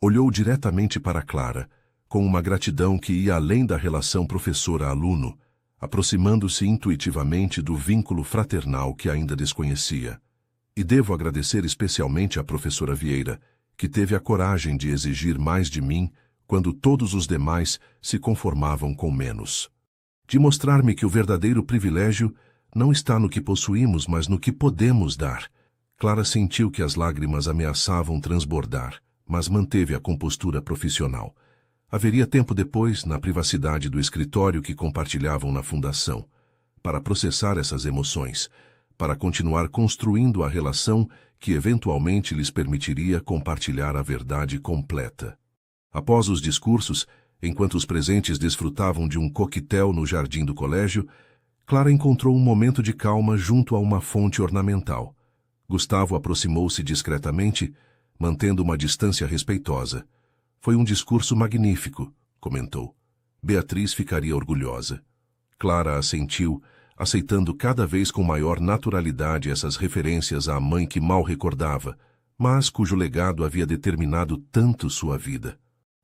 Olhou diretamente para Clara, com uma gratidão que ia além da relação professor-aluno, aproximando-se intuitivamente do vínculo fraternal que ainda desconhecia. E devo agradecer especialmente à professora Vieira, que teve a coragem de exigir mais de mim quando todos os demais se conformavam com menos. De mostrar-me que o verdadeiro privilégio não está no que possuímos, mas no que podemos dar. Clara sentiu que as lágrimas ameaçavam transbordar, mas manteve a compostura profissional. Haveria tempo depois, na privacidade do escritório que compartilhavam na fundação, para processar essas emoções, para continuar construindo a relação que eventualmente lhes permitiria compartilhar a verdade completa. Após os discursos, enquanto os presentes desfrutavam de um coquetel no jardim do colégio, Clara encontrou um momento de calma junto a uma fonte ornamental. Gustavo aproximou-se discretamente, mantendo uma distância respeitosa. Foi um discurso magnífico, comentou. Beatriz ficaria orgulhosa. Clara assentiu, aceitando cada vez com maior naturalidade essas referências à mãe que mal recordava, mas cujo legado havia determinado tanto sua vida.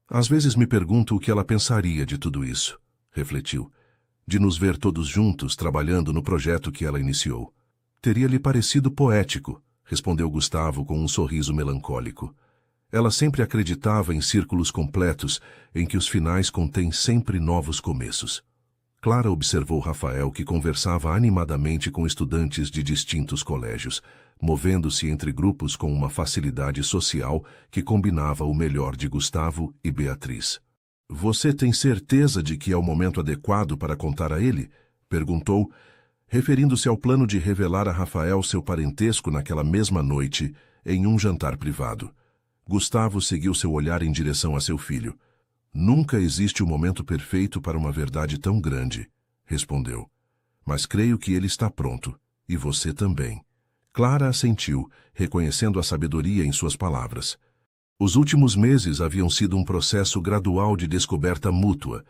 Às vezes me pergunto o que ela pensaria de tudo isso, refletiu, de nos ver todos juntos trabalhando no projeto que ela iniciou. Teria-lhe parecido poético, respondeu Gustavo com um sorriso melancólico. Ela sempre acreditava em círculos completos, em que os finais contêm sempre novos começos. Clara observou Rafael, que conversava animadamente com estudantes de distintos colégios, movendo-se entre grupos com uma facilidade social que combinava o melhor de Gustavo e Beatriz. "Você tem certeza de que é o momento adequado para contar a ele?" perguntou, referindo-se ao plano de revelar a Rafael seu parentesco naquela mesma noite, em um jantar privado. Gustavo seguiu seu olhar em direção a seu filho. "Nunca existe um momento perfeito para uma verdade tão grande", respondeu. "Mas creio que ele está pronto, e você também." Clara assentiu, reconhecendo a sabedoria em suas palavras. Os últimos meses haviam sido um processo gradual de descoberta mútua,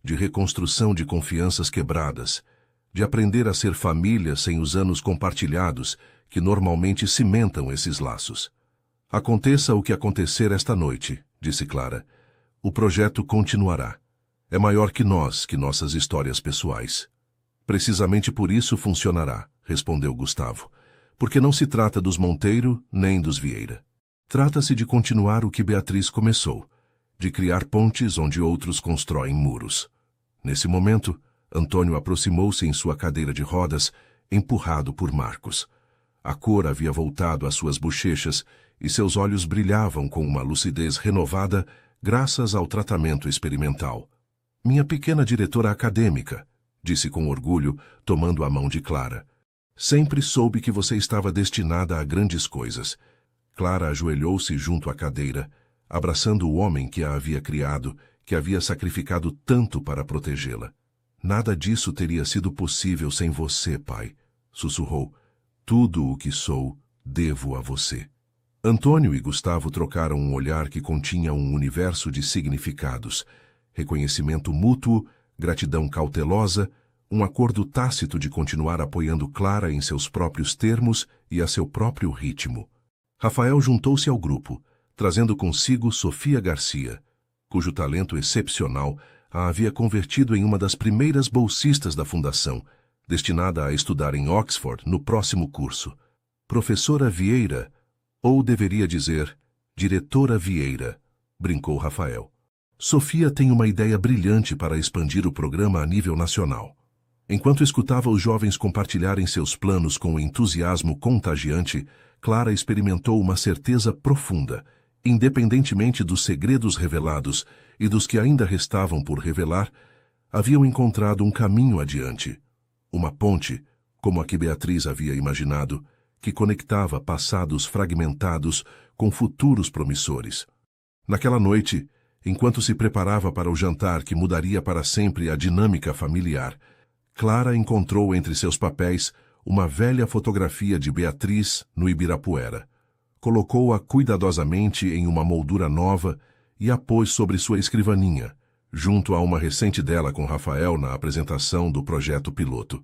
de reconstrução de confianças quebradas, de aprender a ser família sem os anos compartilhados que normalmente cimentam esses laços. "Aconteça o que acontecer esta noite", disse Clara, "o projeto continuará. É maior que nós, que nossas histórias pessoais." "Precisamente por isso funcionará", respondeu Gustavo, "porque não se trata dos Monteiro nem dos Vieira. Trata-se de continuar o que Beatriz começou, de criar pontes onde outros constroem muros." Nesse momento, Antônio aproximou-se em sua cadeira de rodas, empurrado por Marcos. A cor havia voltado às suas bochechas e seus olhos brilhavam com uma lucidez renovada graças ao tratamento experimental. "Minha pequena diretora acadêmica", disse com orgulho, tomando a mão de Clara. "Sempre soube que você estava destinada a grandes coisas." Clara ajoelhou-se junto à cadeira, abraçando o homem que a havia criado, que havia sacrificado tanto para protegê-la. "Nada disso teria sido possível sem você, pai", sussurrou. "Tudo o que sou, devo a você." Antônio e Gustavo trocaram um olhar que continha um universo de significados, reconhecimento mútuo, gratidão cautelosa, um acordo tácito de continuar apoiando Clara em seus próprios termos e a seu próprio ritmo. Rafael juntou-se ao grupo, trazendo consigo Sofia Garcia, cujo talento excepcional a havia convertido em uma das primeiras bolsistas da fundação, destinada a estudar em Oxford no próximo curso. "Professora Vieira, ou deveria dizer, diretora Vieira", brincou Rafael. "Sofia tem uma ideia brilhante para expandir o programa a nível nacional." Enquanto escutava os jovens compartilharem seus planos com um entusiasmo contagiante, Clara experimentou uma certeza profunda, independentemente dos segredos revelados e dos que ainda restavam por revelar, haviam encontrado um caminho adiante. Uma ponte, como a que Beatriz havia imaginado, que conectava passados fragmentados com futuros promissores. Naquela noite, enquanto se preparava para o jantar que mudaria para sempre a dinâmica familiar, Clara encontrou entre seus papéis uma velha fotografia de Beatriz no Ibirapuera. Colocou-a cuidadosamente em uma moldura nova e a pôs sobre sua escrivaninha, junto a uma recente dela com Rafael na apresentação do projeto piloto.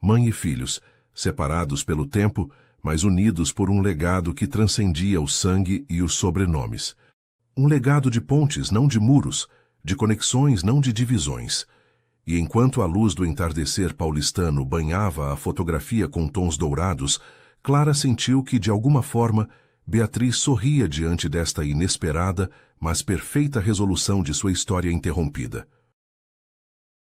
Mãe e filhos, separados pelo tempo, mas unidos por um legado que transcendia o sangue e os sobrenomes. Um legado de pontes, não de muros, de conexões, não de divisões. E enquanto a luz do entardecer paulistano banhava a fotografia com tons dourados, Clara sentiu que, de alguma forma, Beatriz sorria diante desta inesperada, mas perfeita resolução de sua história interrompida.